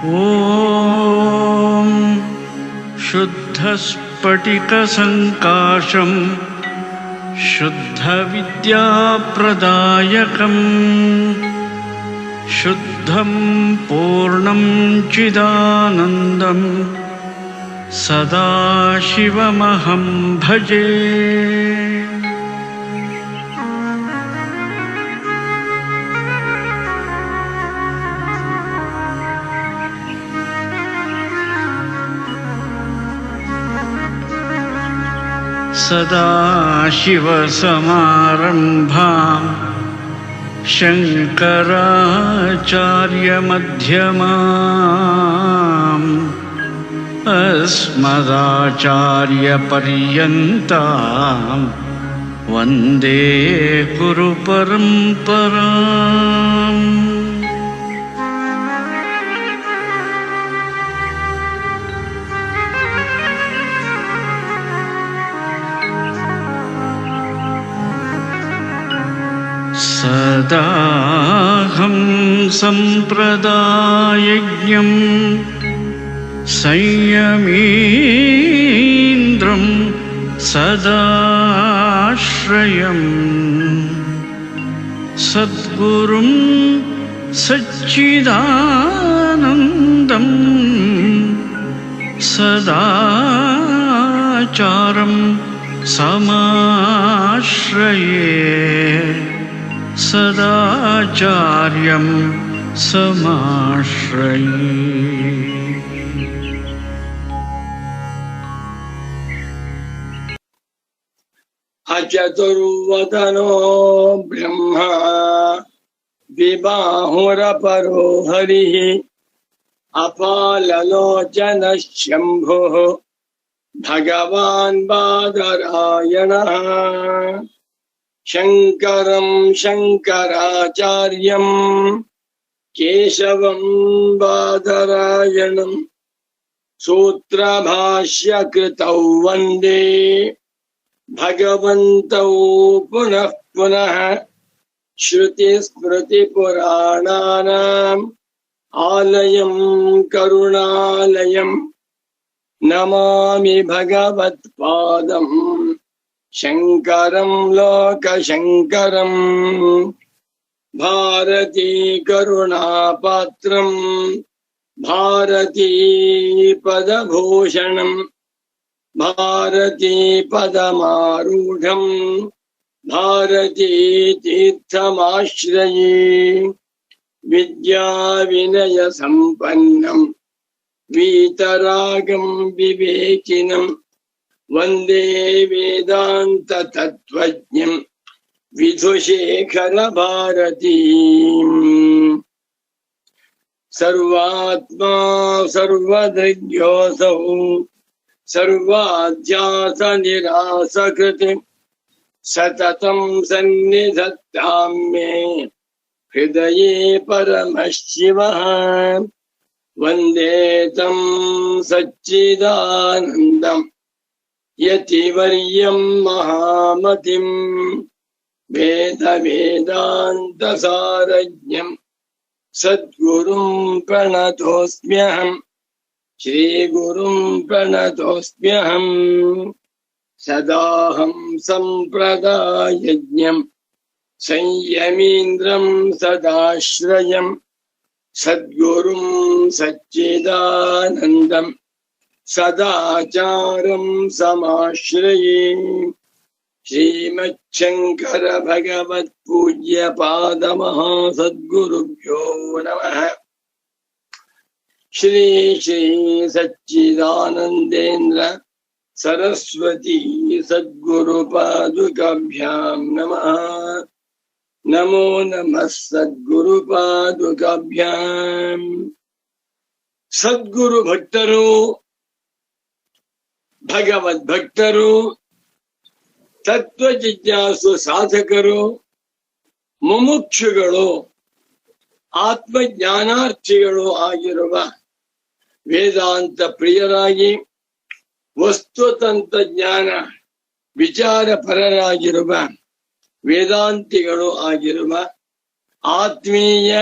ॐ शुद्धस्फटिकसङ्काशं शुद्धविद्याप्रदायकम् शुद्धं पूर्णं चिदानन्दं सदाशिवमहं भजे। सदाशिवसमारम्भां शङ्कराचार्यमध्यमाम् अस्मदाचार्यपर्यन्तां वन्दे गुरुपरम्पराम्। सदाहं सम्प्रदायज्ञं संयमीन्द्रं सदाश्रयं सद्गुरुं सच्चिदानन्दं सदाचारं समाश्रये सदाचार्यं समाश्रये। अचतुर्वदनो ब्रह्मा द्विबाहुरपरो हरिः अपाललोचनः शम्भुः भगवान् बादरायणः शङ्करं शङ्कराचार्यं केशवं बादरायणं सूत्रभाष्यकृतौ वन्दे भगवन्तौ पुनः पुनः श्रुतिस्मृतिपुराणानाम् आलयं करुणालयं नमामि भगवत्पादम् शङ्करं लोकशङ्करं भारती करुणापात्रं भारती पदभूषणं भारती पदमारूढं भारती तीर्थमाश्रये विद्याविनयसम्पन्नं वीतरागं विवेकिनं वन्दे वेदान्त तत्त्वज्ञं विधुशेखर भारतीम्। सर्वात्मा सर्वदृग्योऽसौ सर्वाध्यास निरासकृत् सततं सन्निधत्तां मे हृदये परमशिवः वन्दे तं सच्चिदानन्दम् यतिवर्यं महामतिं वेदान्तसारज्ञं सद्गुरुं प्रणतोऽस्म्यहं श्रीगुरुं प्रणतोऽस्म्यहं सदाहं सम्प्रदायज्ञं संयमीन्द्रं सदाश्रयं सद्गुरुं सच्चिदानन्दं सदाचारं समाश्रये श्रीमच्छङ्कर भगवत् पूज्य पाद महासद्गुरुभ्यो नमः। श्री श्री सच्चिदानन्देन्द्र सरस्वती सद्गुरुपादुकाभ्यां नमः। नमो नमः सद्गुरुपादुकाभ्यां। सद्गुरु भक्तರು ಭಗವದ್ಭಕ್ತರು ತತ್ವ ಜಿಜ್ಞಾಸು ಸಾಧಕರು ಮುಮುಕ್ಷುಗಳು ಆತ್ಮಜ್ಞಾನಾರ್ಥಿಗಳು ಆಗಿರುವ ವೇದಾಂತ ಪ್ರಿಯರಾಗಿ ವಸ್ತುತಂತ್ರ ಜ್ಞಾನ ವಿಚಾರ ಪರರಾಗಿರುವ ವೇದಾಂತಿಗಳು ಆಗಿರುವ ಆತ್ಮೀಯ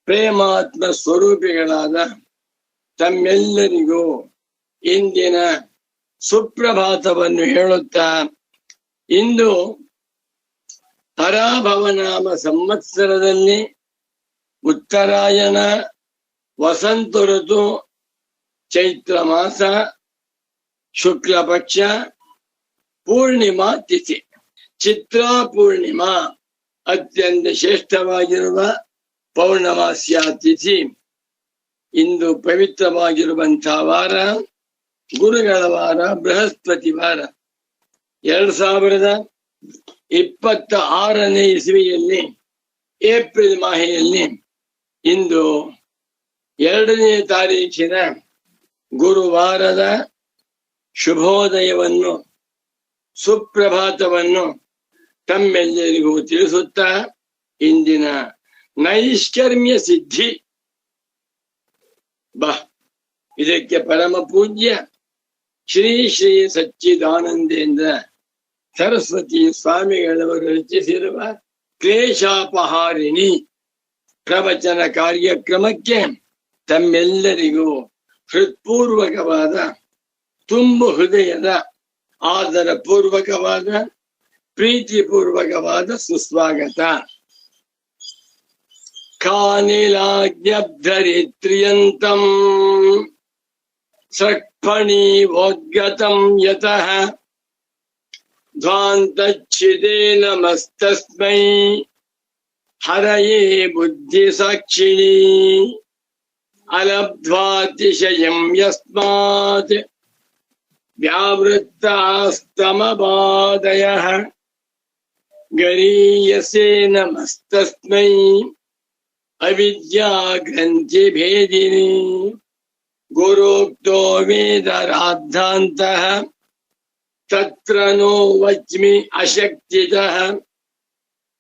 ಪ್ರೇಮಾತ್ಮ ಸ್ವರೂಪಿಗಳಾದ ತಮ್ಮೆಲ್ಲರಿಗೂ ಇಂದಿನ ಸುಪ್ರಭಾತವನ್ನು ಹೇಳುತ್ತಾ, ಇಂದು ಪರಾಭವನಾಮ ಸಂವತ್ಸರದಲ್ಲಿ ಉತ್ತರಾಯಣ ವಸಂತ ಋತು ಚೈತ್ರ ಮಾಸ ಶುಕ್ಲ ಪಕ್ಷ ಪೂರ್ಣಿಮಾ ತಿಥಿ ಚಿತ್ರಾ ಪೂರ್ಣಿಮಾ ಅತ್ಯಂತ ಶ್ರೇಷ್ಠವಾಗಿರುವ ಪೌರ್ಣಮಾಸ್ಯ ತಿಥಿ. ಇಂದು ಪವಿತ್ರವಾಗಿರುವಂತಹ ವಾರ ಗುರುಗಳ ವಾರ, ಬೃಹಸ್ಪತಿ ವಾರ. 2026ನೇ ಇಸವಿಯಲ್ಲಿ ಏಪ್ರಿಲ್ ಮಾಹೆಯಲ್ಲಿ ಇಂದು 2ನೇ ತಾರೀಖಿನ ಗುರುವಾರದ ಶುಭೋದಯವನ್ನು ಸುಪ್ರಭಾತವನ್ನು ತಮ್ಮೆಲ್ಲರಿಗೂ ತಿಳಿಸುತ್ತಾ, ಇಂದಿನ ನೈಷ್ಕರ್ಮ್ಯ ಸಿದ್ಧಿ ಇದಕ್ಕೆ ಪರಮ ಪೂಜ್ಯ ಶ್ರೀ ಶ್ರೀ ಸಚ್ಚಿದಾನಂದೇಂದ್ರ ಸರಸ್ವತಿ ಸ್ವಾಮಿಗಳವರು ರಚಿಸಿರುವ ಕ್ಲೇಶಾಪಹಾರಿಣಿ ಪ್ರವಚನ ಕಾರ್ಯಕ್ರಮಕ್ಕೆ ತಮ್ಮೆಲ್ಲರಿಗೂ ಹೃತ್ಪೂರ್ವಕವಾದ, ತುಂಬು ಹೃದಯದ, ಆದರ ಪೂರ್ವಕವಾದ, ಪ್ರೀತಿಪೂರ್ವಕವಾದ ಸುಸ್ವಾಗತ. ಕಾನಿಲಾಜ್ಞಬ್ಧರಿತ್ರಿಯಂತಂ ಸೃಕ್ಫಣೀವೋದ್ಗತಂ ಯತಃ ಧ್ವಾಂತಚ್ಛಿದೇ ನಮಸ್ತಸ್ಮೈ ಹರಯೇ ಬುದ್ಧಿ ಸಾಕ್ಷಿಣೀ ಅಲಬ್ಧ್ವಾತಿಶಯಂ ಯಸ್ಮಾತ್ ವ್ಯಾವೃತ್ತಾಸ್ತಮಪಾದಯಃ ಗರೀಯಸೇ ನಮಸ್ತಸ್ಮೈ ಅವಿದ್ಯಾ ಗ್ರಂಥಿ ಭೇದಿನಿ ಗುರೋಕ್ತೋ ವೇದರಾದ್ಧಾಂತಃ ತತ್ರ ನೋ ವಚ್ಮಿ ಅಶಕ್ತಿತಃ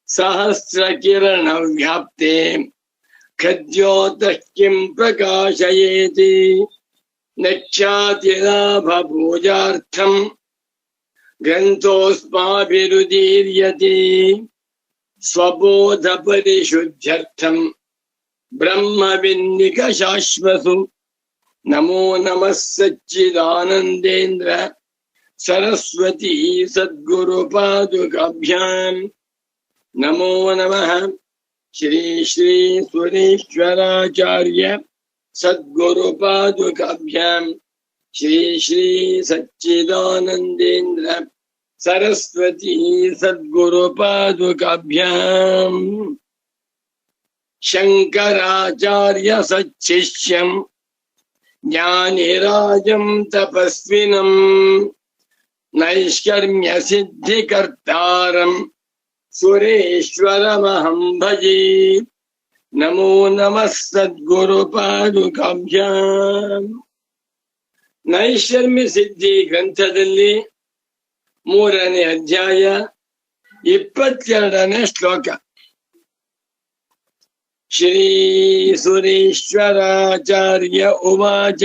ಸಹಸ್ರಕಿರಣ ವ್ಯಾಪ್ತೆ ಖದ್ಯೋತಃ ಕಿಂ ಪ್ರಕಾಶಯೇತಿ ನಕ್ಷಾತಿಲಾಭ ಪೂಜಾರ್ಥಂ ಗ್ರಂಥೋಸ್ಮಾಭಿರುದೀರ್ಯತೆ ಸ್ವಬೋಧ ಪರಿಶುದ್ಧ್ಯರ್ಥಂ ಬ್ರಹ್ಮವಿನ್ನಿಕ ಶಾಶ್ವತು. ನಮೋ ನಮಃ ಸಚ್ಚಿದಾನಂದೇಂದ್ರ ಸರಸ್ವತಿ ಸದ್ಗುರು ಪಾದುಕಾಭ್ಯಾಂ. ನಮೋ ನಮಃ ಶ್ರೀ ಶ್ರೀ ಸುರೇಶ್ವರಾಚಾರ್ಯ ಸದ್ಗುರು ಪಾದುಕಾಭ್ಯಾಂ. ಶ್ರೀ ಶ್ರೀ ಸಚ್ಚಿದಾನಂದೇಂದ್ರ ಸರಸ್ವತಿ ಸದ್ಗುರು ಪಾದುಕಾಭ್ಯಾಂ. ಶಂಕರಾಚಾರ್ಯ ಸಚ್ಚಿಷ್ಯಂ ಜ್ಞಾನಿರಾಜಂ ತಪಸ್ವಿನಂ ನೈಷ್ಕರ್ಮ್ಯ ಸಿದ್ಧಿಕರ್ತಾರಂ ಸುರೇಶ್ವರಮಹಂ ಭಜೆ. ನಮೋ ನಮಃ ಸದ್ಗುರು ಪಾದುಕಾಭ್ಯಾಂ. ನೈಷ್ಕರ್ಮ್ಯ ಸಿದ್ಧಿ ಗ್ರಂಥದಲ್ಲಿ 3ನೇ ಅಧ್ಯಾಯ 22ನೇ ಶ್ಲೋಕ. ಶ್ರೀ ಸುರೇಶ್ವರಾಚಾರ್ಯ ಉವಾಚ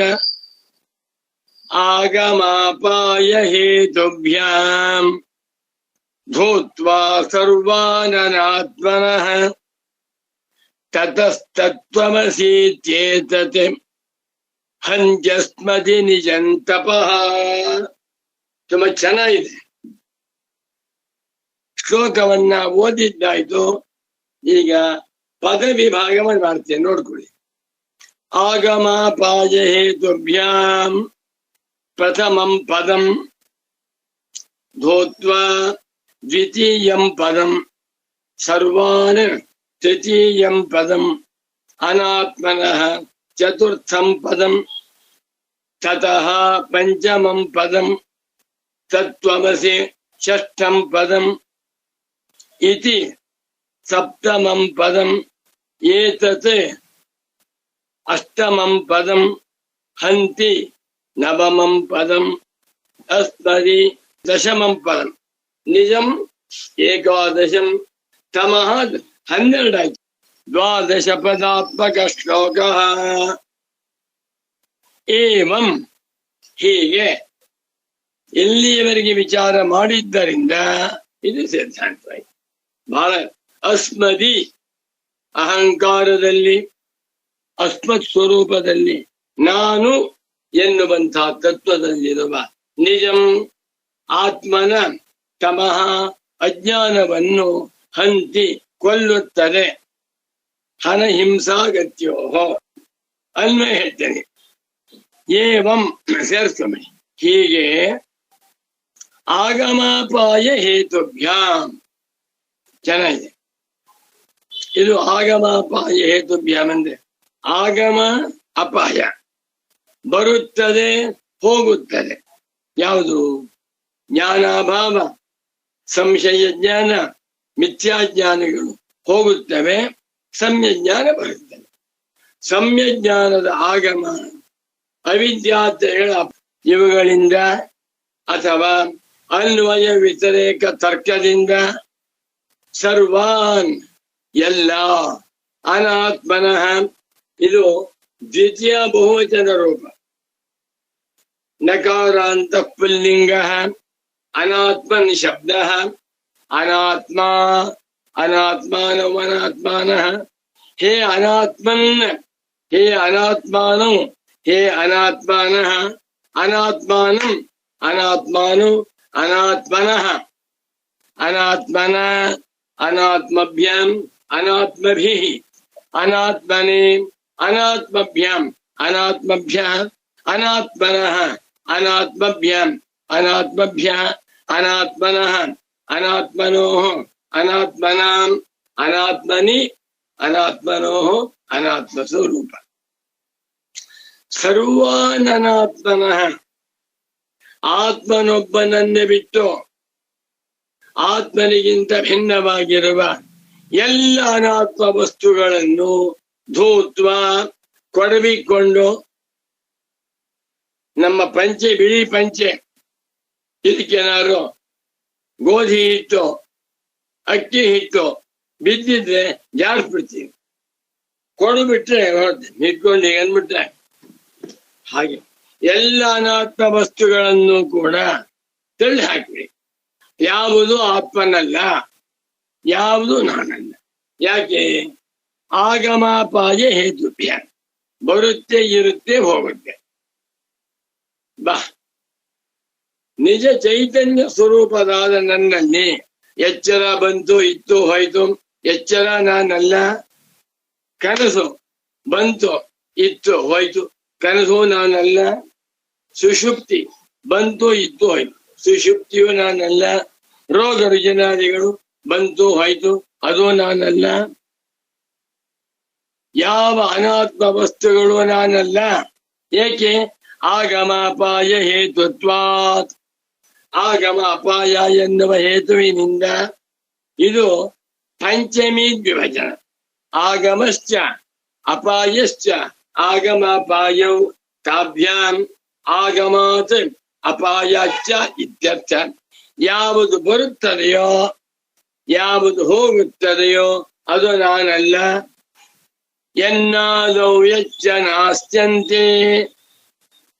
ಆಗಮಾಪಾಯ ಹೇತುಭ್ಯಾಂ ಭೂತ್ವಾ ಸರ್ವಾನನಾತ್ಮನಃ ತತಸ್ತತ್ವಮಸೀತ್ಯೇತತ್ ಹಂತ್ಯಸ್ಮದಿ ನಿಜಂ ತಪಃ. ತುಂಬಾ ಚೆನ್ನಾಗಿದೆ. ಶ್ಲೋಕವನ್ನ ಓದಿದ್ದಾಯ್ತು. ಈಗ ಪದ ವಿಭಾಗವನ್ನು ಮಾಡ್ತೇನೆ, ನೋಡ್ಕೊಳ್ಳಿ. ಆಗಮಾಪಾಯ ಹೇತುಭ್ಯಾಂ ಪ್ರಥಮಂ ಪದಂ ಧೋತ್ವಾ ದ್ವಿತೀಯಂ ಪದಂ ಸರ್ವಾನ್ ತೃತೀಯಂ ಪದಂ ಅನಾತ್ಮನಃ ಚತುರ್ಥಂ ಪದಂ ತತಃ ಪಂಚಮಂ ಪದಂ ತತ್ವಮಸಿ ಷಷ್ಠಂ ಪದಂ ಇತಿ ಸಪ್ತಮಂ ಪದಂ ಏತತ್ ಅಷ್ಟಮಂ ಪದಂ ಹಂತಿ ನವಮಂ ಪದಂ ಅಸ್ಮದಿ ದಶಮಂ ಪದಂ ನಿಜಂ ಏಕಾದಶಂ ತಮಃ 12 ಆಯ್ತು. 12 ಪದಾತ್ಮಕ ಶ್ಲೋಕ. ಏವಂ ಹೀಗೆ ಎಲ್ಲಿಯವರೆಗೆ ವಿಚಾರ ಮಾಡಿದ್ದರಿಂದ ಇದು ಸಿದ್ಧಾಂತ. ಬಹಳ ಅಸ್ಮದಿ ಅಹಂಕಾರದಲ್ಲಿ ಅಸ್ಮತ್ ಸ್ವರೂಪದಲ್ಲಿ ನಾನು ಎನ್ನುವಂತಹ ತತ್ವದಲ್ಲಿರುವ ನಿಜಂ ಆತ್ಮನ ತಮಃ ಅಜ್ಞಾನವನ್ನು ಹಂತಿ ಕೊಲ್ಲುತ್ತದೆ. ಹನಹಿಂಸಾಗತ್ಯೋ ಅನ್ವಯ ಹೇಳ್ತೇನೆ. ಏವಂ ಸೇರಿಸ್ಕೊಮ್ಮೆ. ಹೀಗೆ ಆಗಮಾಪಾಯ ಹೇತುಭ್ಯಾಂ. ಚೆನ್ನಾಗಿದೆ. ಇದು ಆಗಮಾಪಾಯ ಹೇತುಭ್ಯಾಂ ಅಂದ್ರೆ ಆಗಮ ಅಪಾಯ ಬರುತ್ತದೆ ಹೋಗುತ್ತದೆ. ಯಾವುದು? ಜ್ಞಾನಾಭಾವ, ಸಂಶಯ ಜ್ಞಾನ, ಮಿಥ್ಯಾಜ್ಞಾನಗಳು ಹೋಗುತ್ತವೆ, ಸಮ್ಯಜ್ಞಾನ ಬರುತ್ತವೆ. ಸಮ್ಯಜ್ಞಾನದ ಆಗಮ ಅವಿದ್ಯಾರ್ಥಿಗಳ ಇವುಗಳಿಂದ ಅಥವಾ ಅನ್ವಯ ವ್ಯತಿರೇಕ ತರ್ಕದಿಂದ ಸರ್ವಾನ್ ಎಲ್ಲ ಅನಾತ್ಮನಃ. ಇದು ದ್ವಿತೀಯ ಬಹುವಚನ ರೂಪ. ನಕಾರಾಂತ ಪುಲ್ಲಿಂಗ ಅನಾತ್ಮನ್ ಶಬ್ದ ಅನಾತ್ಮ ಅನಾತ್ಮಾನೋ ಅನಾತ್ಮಾನಃ. ಹೇ ಅನಾತ್ಮನ್, ಹೇ ಅನಾತ್ಮಾನೋ, ಹೇ ಅನಾತ್ಮಾನಃ. ಅನಾತ್ಮಾನಂ ಅನಾತ್ಮಾನು ಅನಾತ್ಮನಃ. ಅನಾತ್ಮನ ಅನಾತ್ಮಭ್ಯಾಂ ಅನಾತ್ಮಭಿಃ. ಅನಾತ್ಮನೆ ಅನಾತ್ಮಭ್ಯಾಂ ಅನಾತ್ಮಭ್ಯಃ. ಅನಾತ್ಮನಃ ಅನಾತ್ಮಭ್ಯಾಂ ಅನಾತ್ಮಭ್ಯಃ. ಅನಾತ್ಮನಃ ಅನಾತ್ಮನೋಃ ಅನಾತ್ಮನಾಂ ಅನಾತ್ಮನಿ ಅನಾತ್ಮನೋಃ ಅನಾತ್ಮ ಸ್ವರೂಪ. ಸರ್ವಾನನಾತ್ಮನಃ. ಆತ್ಮನೊಬ್ಬನನ್ನೇ ಬಿಟ್ಟು ಆತ್ಮನಿಗಿಂತ ಭಿನ್ನವಾಗಿರುವ ಎಲ್ಲ ಅನಾತ್ಮ ವಸ್ತುಗಳನ್ನು ಧೂತ್ವ ಕೊಡವಿಕೊಂಡು, ನಮ್ಮ ಪಂಚೆ ಬಿಳಿ ಪಂಚೆ, ಇದಕ್ಕೇನಾದ್ರು ಗೋಧಿ ಹಿಟ್ಟು ಅಕ್ಕಿ ಹಿಟ್ಟು ಬಿದ್ದಿದ್ರೆ ಜಾರಿಸ್ಬಿಡ್ತೀವಿ. ಕೊಡುಬಿಟ್ರೆ ನಿಂತ್ಕೊಂಡು ಅಂದ್ಬಿಟ್ರೆ ಹಾಗೆ ಎಲ್ಲ ಅನಾತ್ಮ ವಸ್ತುಗಳನ್ನು ಕೂಡ ತಳ್ಳಿ ಹಾಕ್ಬಿಡಿ. ಯಾವುದು ಆತ್ಮನಲ್ಲ, ಯಾವುದು ನಾನಲ್ಲ. ಯಾಕೆ? ಆಗಮಾಪಾಯ ಹೇತುಭ್ಯ. ಬರುತ್ತೆ, ಇರುತ್ತೆ, ಹೋಗುತ್ತೆ. ಬಾ ನಿಜ ಚೈತನ್ಯ ಸ್ವರೂಪದಾದ ನನ್ನಲ್ಲಿ ಎಚ್ಚರ ಬಂತು, ಇತ್ತು, ಹೋಯ್ತು. ಎಚ್ಚರ ನಾನಲ್ಲ. ಕನಸು ಬಂತು, ಇತ್ತು, ಹೋಯ್ತು. ಕನಸು ನಾನಲ್ಲ. ಸುಷುಪ್ತಿ ಬಂತು, ಇತ್ತು, ಹೋಯ್ತು. ಸುಷುಪ್ತಿಯು ನಾನಲ್ಲ. ರೋಗ ರುಜಿನಾದಿಗಳು ಬಂತು, ಹೋಯ್ತು, ಅದು ನಾನಲ್ಲ. ಯಾವ ಅನಾತ್ಮ ವಸ್ತುಗಳು ನಾನಲ್ಲ. ಏಕೆ? ಆಗಮಾಪಾಯ ಹೇತುತ್ವಾತ್. ಆಗಮ ಅಪಾಯ ಎನ್ನುವ ಹೇತುವಿನಿಂದ. ಇದು ಪಂಚಮಿ ದ್ವಿಭಜನ. ಆಗಮಶ್ಚ ಅಪಾಯಶ್ಚ ಆಗಮಾಪಾಯೌ ತಾಭ್ಯಾಂ ಆಗಮಾತ್ ಅಪಾಯಾಚ್ಚ ಇತ್ಯರ್ಥ. ಯಾವುದು ಬರುತ್ತದೆಯೋ, ಯಾವುದು ಹೋಗುತ್ತದೆಯೋ ಅದು ನಾನಲ್ಲ. ಎನ್ನಾದೌ ಯಚ್ಚ ನಾಸ್ತ್ಯಂತೆ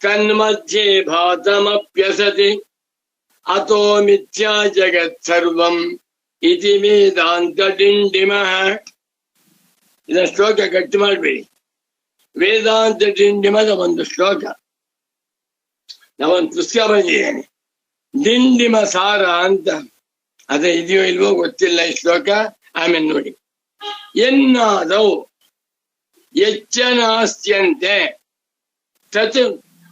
ತನ್ಮಧ್ಯೆ ಭಾತಮಪ್ಯಸತಿ ಅತೋ ಮಿಥ್ಯಾ ಜಗತ್ ಸರ್ವಂ ಇತಿ ವೇದಾಂತ ಡಿಂಡಿಮಃ. ಇದನ್ನ ಶ್ಲೋಕ ಗಟ್ಟಿ ಮಾಡಬೇಡಿ. ವೇದಾಂತ ಡಿಂಡಿಮದ ಒಂದು ಶ್ಲೋಕ. ನಾವೊಂದು ಪುಸ್ತಕ ಬಂದಿದ್ದೇನೆ, ಡಿಂಡಿಮ ಸಾರ ಅಂತ. ಅದೇ ಇದೆಯೋ ಇಲ್ವೋ ಗೊತ್ತಿಲ್ಲ ಈ ಶ್ಲೋಕ, ಆಮೇಲೆ ನೋಡಿ. ಎನ್ನಾದೌ ಯಚ್ಚನಾಸ್ತ್ಯಂತೆ ತತ್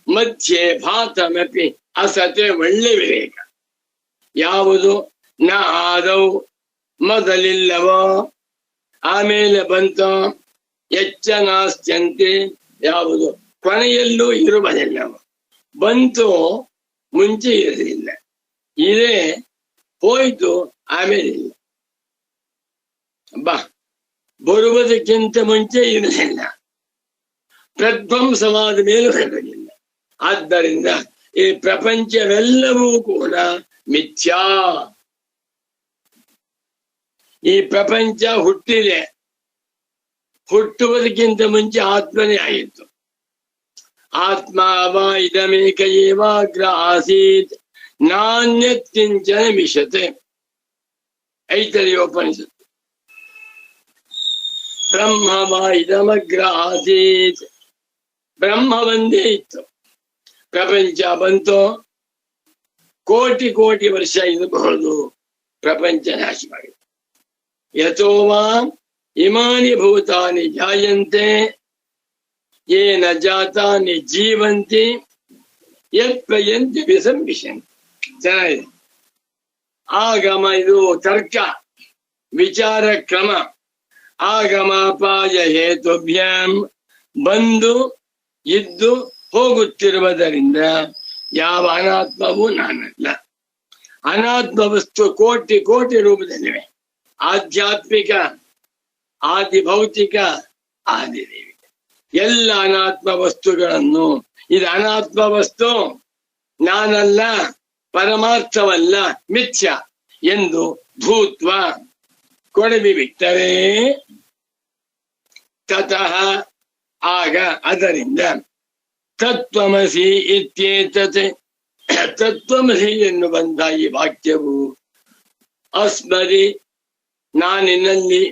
ಮಧ್ಯೆ ಭಾತಮಪಿ ಅಸತೆ. ಒಳ್ಳೆ ವಿವೇಕ. ಯಾವುದು ನ ಆದೌ ಮೊದಲಿಲ್ಲವೋ ಆಮೇಲೆ ಬಂತೋ, ಯಚ್ಚನಾಸ್ತ್ಯಂತೆ ಯಾವುದು ಕೊನೆಯಲ್ಲೂ ಇರುವುದಿಲ್ಲವೋ. ಬಂತು, ಮುಂಚೆ ಇರಲಿಲ್ಲ. ಇದೇ ಹೋಯ್ತು, ಆಮೇಲೆ ಇಲ್ಲ. ಬಾ ಬರುವುದಕ್ಕಿಂತ ಮುಂಚೆ ಇರಲಿಲ್ಲ, ಪ್ರಧ್ವಂಸವಾದ ಮೇಲೂ ಇರಲಿಲ್ಲ. ಆದ್ದರಿಂದ ಈ ಪ್ರಪಂಚವೆಲ್ಲವೂ ಕೂಡ ಮಿಥ್ಯಾ. ಈ ಪ್ರಪಂಚ ಹುಟ್ಟಿದೆ, ಹುಟ್ಟುವುದಕ್ಕಿಂತ ಮುಂಚೆ ಆತ್ಮನೇ ಆಯಿತು. ಆತ್ಮ ವಾ ಇದಮೇಕ ಏವಾಗ್ರ ಆಸೀತ್ ನಾಣ್ಯತ್ ಕಿಂಚನ ಮಿಷತೆ. ಐತರೇಯೋಪನಿಷತ್ತು. ಬ್ರಹ್ಮವ ಇದಮಗ್ರ ಆಸೀತ್. ಬ್ರಹ್ಮ ಒಂದೇ ಇತ್ತು, ಪ್ರಪಂಚ ಬಂತು, ಕೋಟಿ ಕೋಟಿ ವರ್ಷ ಇರಬಹುದು, ಪ್ರಪಂಚ ನಾಶವಾಗಿದೆ. ಯಥೋವಾ ಇಮಾನಿ ಭೂತಾನಿ ಜಾಯಂತೆ ಯೇನ ಜಾತಾನಿ ಜೀವಂತಿ ಯತ್ಪಯಂತಿ ವಿಸಂಬಿಷಂತಿ. ಚೆನ್ನಾಗಿದೆ. ಆಗಮ ಇದು ತರ್ಕ, ವಿಚಾರ ಕ್ರಮ. ಆಗಮಾಪಾಯ ಹೇತುಭ್ಯಾಂ ಬಂದು ಇದ್ದು ಹೋಗುತ್ತಿರುವುದರಿಂದ ಯಾವ ಅನಾತ್ಮವೂ ನಾನಲ್ಲ. ಅನಾತ್ಮ ವಸ್ತು ಕೋಟಿ ಕೋಟಿ ರೂಪದಲ್ಲಿವೆ. ಆಧ್ಯಾತ್ಮಿಕ, ಆದಿ ಭೌತಿಕ, ಆದಿದೈವಿಕ ಎಲ್ಲ ಅನಾತ್ಮ ವಸ್ತುಗಳನ್ನು, ಇದು ಅನಾತ್ಮ ವಸ್ತು, ನಾನಲ್ಲ, ಪರಮಾರ್ಥವಲ್ಲ, ಮಿಥ್ಯ ಎಂದು ಭೂತ್ವ ಕೊಡವಿ ಬಿಟ್ಟರೆ ತತಃ ಆಗ ಅದರಿಂದ ತತ್ವಮಸಿ ಇತ್ಯೇತತೆ. ತತ್ವಮಸಿ ಎನ್ನುವಂತ ಈ ವಾಕ್ಯವು ಅಸ್ಮರಿ ನಾನಿನಲ್ಲಿ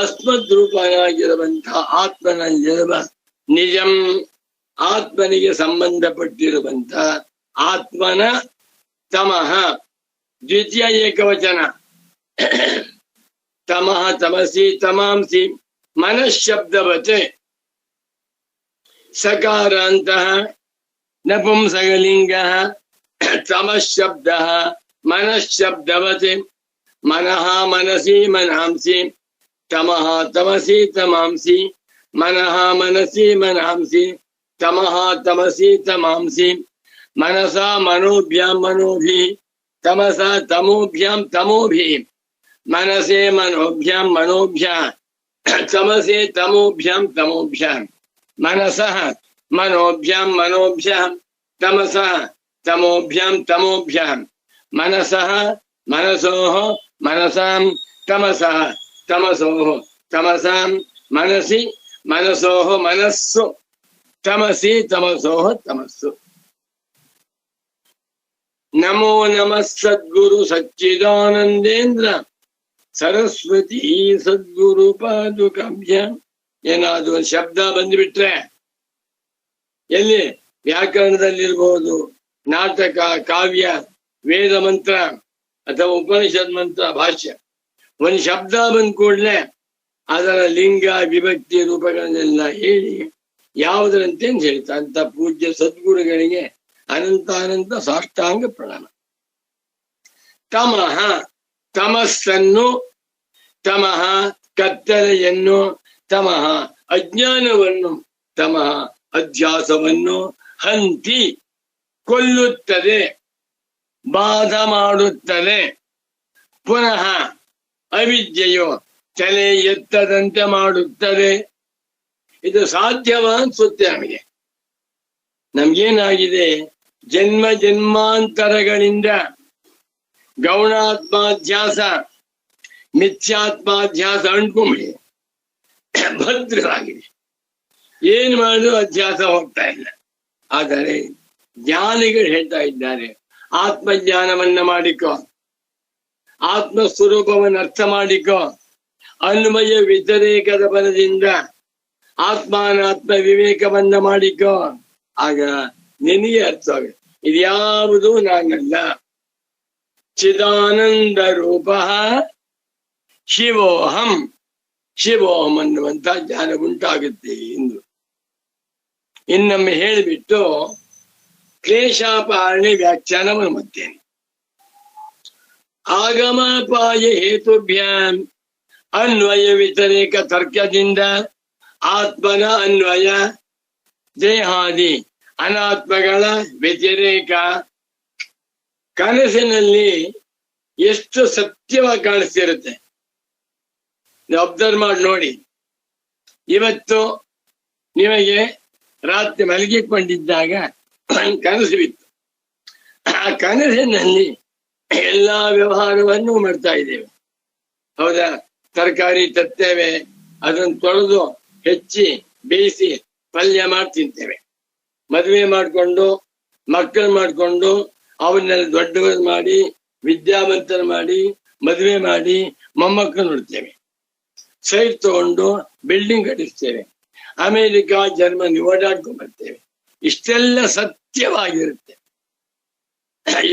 ಅಸ್ಮದ್ರೂಪನಾಗಿರುವಂತಹ ಆತ್ಮನಲ್ಲಿರುವ ನಿಜಂ, ಆತ್ಮನಿಗೆ ಸಂಬಂಧಪಟ್ಟಿರುವಂತ ಆತ್ಮನ ತಮಃ ದ್ವಿತೀಯ ಏಕವಚನ ತಮಃ ತಮಸಿ ತಮಾಂಸಿ ಮನಃಶಬ್ದವತೆ ಸಕಾರಾಂತಃ ನಪುಂಸಕಲಿಂಗಃ ತಮಃಶಬ್ದಃ ಮನಃಶಬ್ದವತೆ ಮನಃ ಮನಸಿ ಮನಾಂಸಿ ತಮಃ ತಮಸಿ ತಮಾಂಸಿ ಮನಃ ಮನಸಿ ಮನಾಂಸಿ ತಮಃ ತಮಸಿ ತಮಾಂಸಿ ಮನಸಾ ಮನೋಭ್ಯಾಂ ಮನೋಭಿ ತಮಸಾ ತಮೋಭ್ಯಾಂ ತಮೋಭಿ ಮನಸೇ ಮನೋಭ್ಯಾಂ ಮನೋಭ್ಯಾ ತಮಸೇ ತಮೋಭ್ಯಾಂ ತಮೋಭ್ಯಾಂ ಮನಸಃ ಮನೋಭ್ಯಾಂ ಮನೋಭ್ಯಾಂ ತಮಸಃ ತಮೋಭ್ಯಾಂ ತಮೋಭ್ಯಾಂ ಮನಸಃ ಮನಸೋಃ ಮನಸಾಂ ತಮಸಃ ತಮಸೋಃ ತಮಸಾಂ ಮನಸಿ ಮನಸೋಃ ಮನಸ್ಸು ತಮಸಿ ತಮಸೋಃ ತಮಸ್ಸು. ನಮೋ ನಮಃ ಸದ್ಗುರು ಸಚ್ಚಿದಾನಂದೇಂದ್ರ ಸರಸ್ವತಿ ಸದ್ಗುರು ಪಾದುಕಾಭ್ಯ. ಏನಾದ್ರು ಒಂದು ಶಬ್ದ ಬಂದ್ಬಿಟ್ರೆ ಎಲ್ಲಿ ವ್ಯಾಕರಣದಲ್ಲಿರ್ಬಹುದು, ನಾಟಕ, ಕಾವ್ಯ, ವೇದ ಮಂತ್ರ ಅಥವಾ ಉಪನಿಷತ್ ಮಂತ್ರ, ಭಾಷ್ಯ, ಒಂದು ಶಬ್ದ ಬಂದ ಕೂಡಲೇ ಅದರ ಲಿಂಗ ವಿಭಕ್ತಿ ರೂಪಗಳನ್ನೆಲ್ಲ ಹೇಳಿ ಯಾವುದರಂತೆ ಹೇಳ್ತಾ ಅಂತ ಪೂಜ್ಯ ಸದ್ಗುರುಗಳಿಗೆ ಅನಂತಾನಂತ ಸಾಷ್ಟಾಂಗ ಪ್ರಣಾಮ. ತಮಃ ತಮಸ್ಸನ್ನು, ತಮಃ ಕತ್ತಲೆಯನ್ನು, ತಮಃ ಅಜ್ಞಾನವನ್ನು, ತಮಃ ಅಧ್ಯಾಸವನ್ನು ಹಂತಿ ಕೊಲ್ಲುತ್ತದೆ, ಬಾಧ ಮಾಡುತ್ತದೆ. ಪುನಃ ಅವಿದ್ಯೆಯು ತಲೆ ಎತ್ತದಂತೆ ಮಾಡುತ್ತದೆ. ಇದು ಸಾಧ್ಯವಾ ಅನ್ಸುತ್ತೆ ನಮಗೆ. ನಮ್ಗೇನಾಗಿದೆ, ಜನ್ಮ ಜನ್ಮಾಂತರಗಳಿಂದ ಗೌಣಾತ್ಮಾಧ್ಯಾಸ ಮಿಥ್ಯಾತ್ಮಾಧ್ಯಾಸ ಅಂಟ್ಕೊಂಬಿಡಿ ಭದ್ರವಾಗಿದೆ. ಏನ್ ಮಾಡಿದ್ರು ಅಧ್ಯಾಸ ಹೋಗ್ತಾ ಇಲ್ಲ. ಆದರೆ ಜ್ಞಾನಿಗಳು ಹೇಳ್ತಾ ಇದ್ದಾರೆ, ಆತ್ಮಜ್ಞಾನವನ್ನ ಮಾಡಿಕೋ, ಆತ್ಮಸ್ವರೂಪವನ್ನು ಅರ್ಥ ಮಾಡಿಕೋ, ಅನ್ವಯ ವ್ಯತಿರೇಕದ ಬಲದಿಂದ ಆತ್ಮಾನಾತ್ಮ ವಿವೇಕವನ್ನ ಮಾಡಿಕೋ. ಆಗ ನಿನಗೆ ಅರ್ಥವಾಗುತ್ತೆ ಇದ್ಯಾವುದು ನಾನಲ್ಲ. ಚಿದಾನಂದ ರೂಪ ಶಿವೋಹಂ, ಶಿವೋಹಂ ಅನ್ನುವಂತ ಜ್ಞಾನ ಉಂಟಾಗುತ್ತೆ ಎಂದು ಇನ್ನೊಮ್ಮೆ ಹೇಳಿಬಿಟ್ಟು ಕ್ಲೇಶಾಪಹರಣೆ ವ್ಯಾಖ್ಯಾನವನ್ನು ಮಾಡ್ತೇನೆ. ಆಗಮಾಪಾಯ ಹೇತುಭ್ಯಾಂ ಅನ್ವಯ ವ್ಯತಿರೇಕ ತರ್ಕದಿಂದ ಆತ್ಮನ ಅನ್ವಯ, ದೇಹಾದಿ ಅನಾತ್ಮಗಳ ವ್ಯತಿರೇಕ. ಕನಸಿನಲ್ಲಿ ಎಷ್ಟು ಸತ್ಯವಾಗಿ ಕಾಣಿಸ್ತಿರುತ್ತೆ, ಅಬ್ಸರ್ವ್ ಮಾಡಿ ನೋಡಿ. ಇವತ್ತು ನಿಮಗೆ ರಾತ್ರಿ ಮಲಗಿಕೊಂಡಿದ್ದಾಗ ಕನಸು ಬಿತ್ತು. ಆ ಕನಸಿನಲ್ಲಿ ಎಲ್ಲಾ ವ್ಯವಹಾರವನ್ನು ಮಾಡ್ತಾ ಇದ್ದೇವೆ, ಹೌದಾ? ತರಕಾರಿ ತರ್ತೇವೆ, ಅದನ್ನು ತೊಳೆದು ಹೆಚ್ಚಿ ಬೇಯಿಸಿ ಪಲ್ಯ ಮಾಡಿ ತಿಂತೇವೆ. ಮದುವೆ ಮಾಡಿಕೊಂಡು ಮಕ್ಕಳು ಮಾಡಿಕೊಂಡು ಅವನ್ನೆಲ್ಲ ದೊಡ್ಡವರು ಮಾಡಿ ವಿದ್ಯಾವಂತರು ಮಾಡಿ ಮದುವೆ ಮಾಡಿ ಮೊಮ್ಮಕ್ಕಳು ನೋಡ್ತೇವೆ. ಸೈಟ್ ತಗೊಂಡು ಬಿಲ್ಡಿಂಗ್ ಕಟ್ಟಿಸ್ತೇವೆ, ಅಮೆರಿಕ ಜರ್ಮನಿ ಓಡಾಡ್ಕೊಂಡ್ ಬರ್ತೇವೆ. ಇಷ್ಟೆಲ್ಲ ಸತ್ಯವಾಗಿರುತ್ತೆ.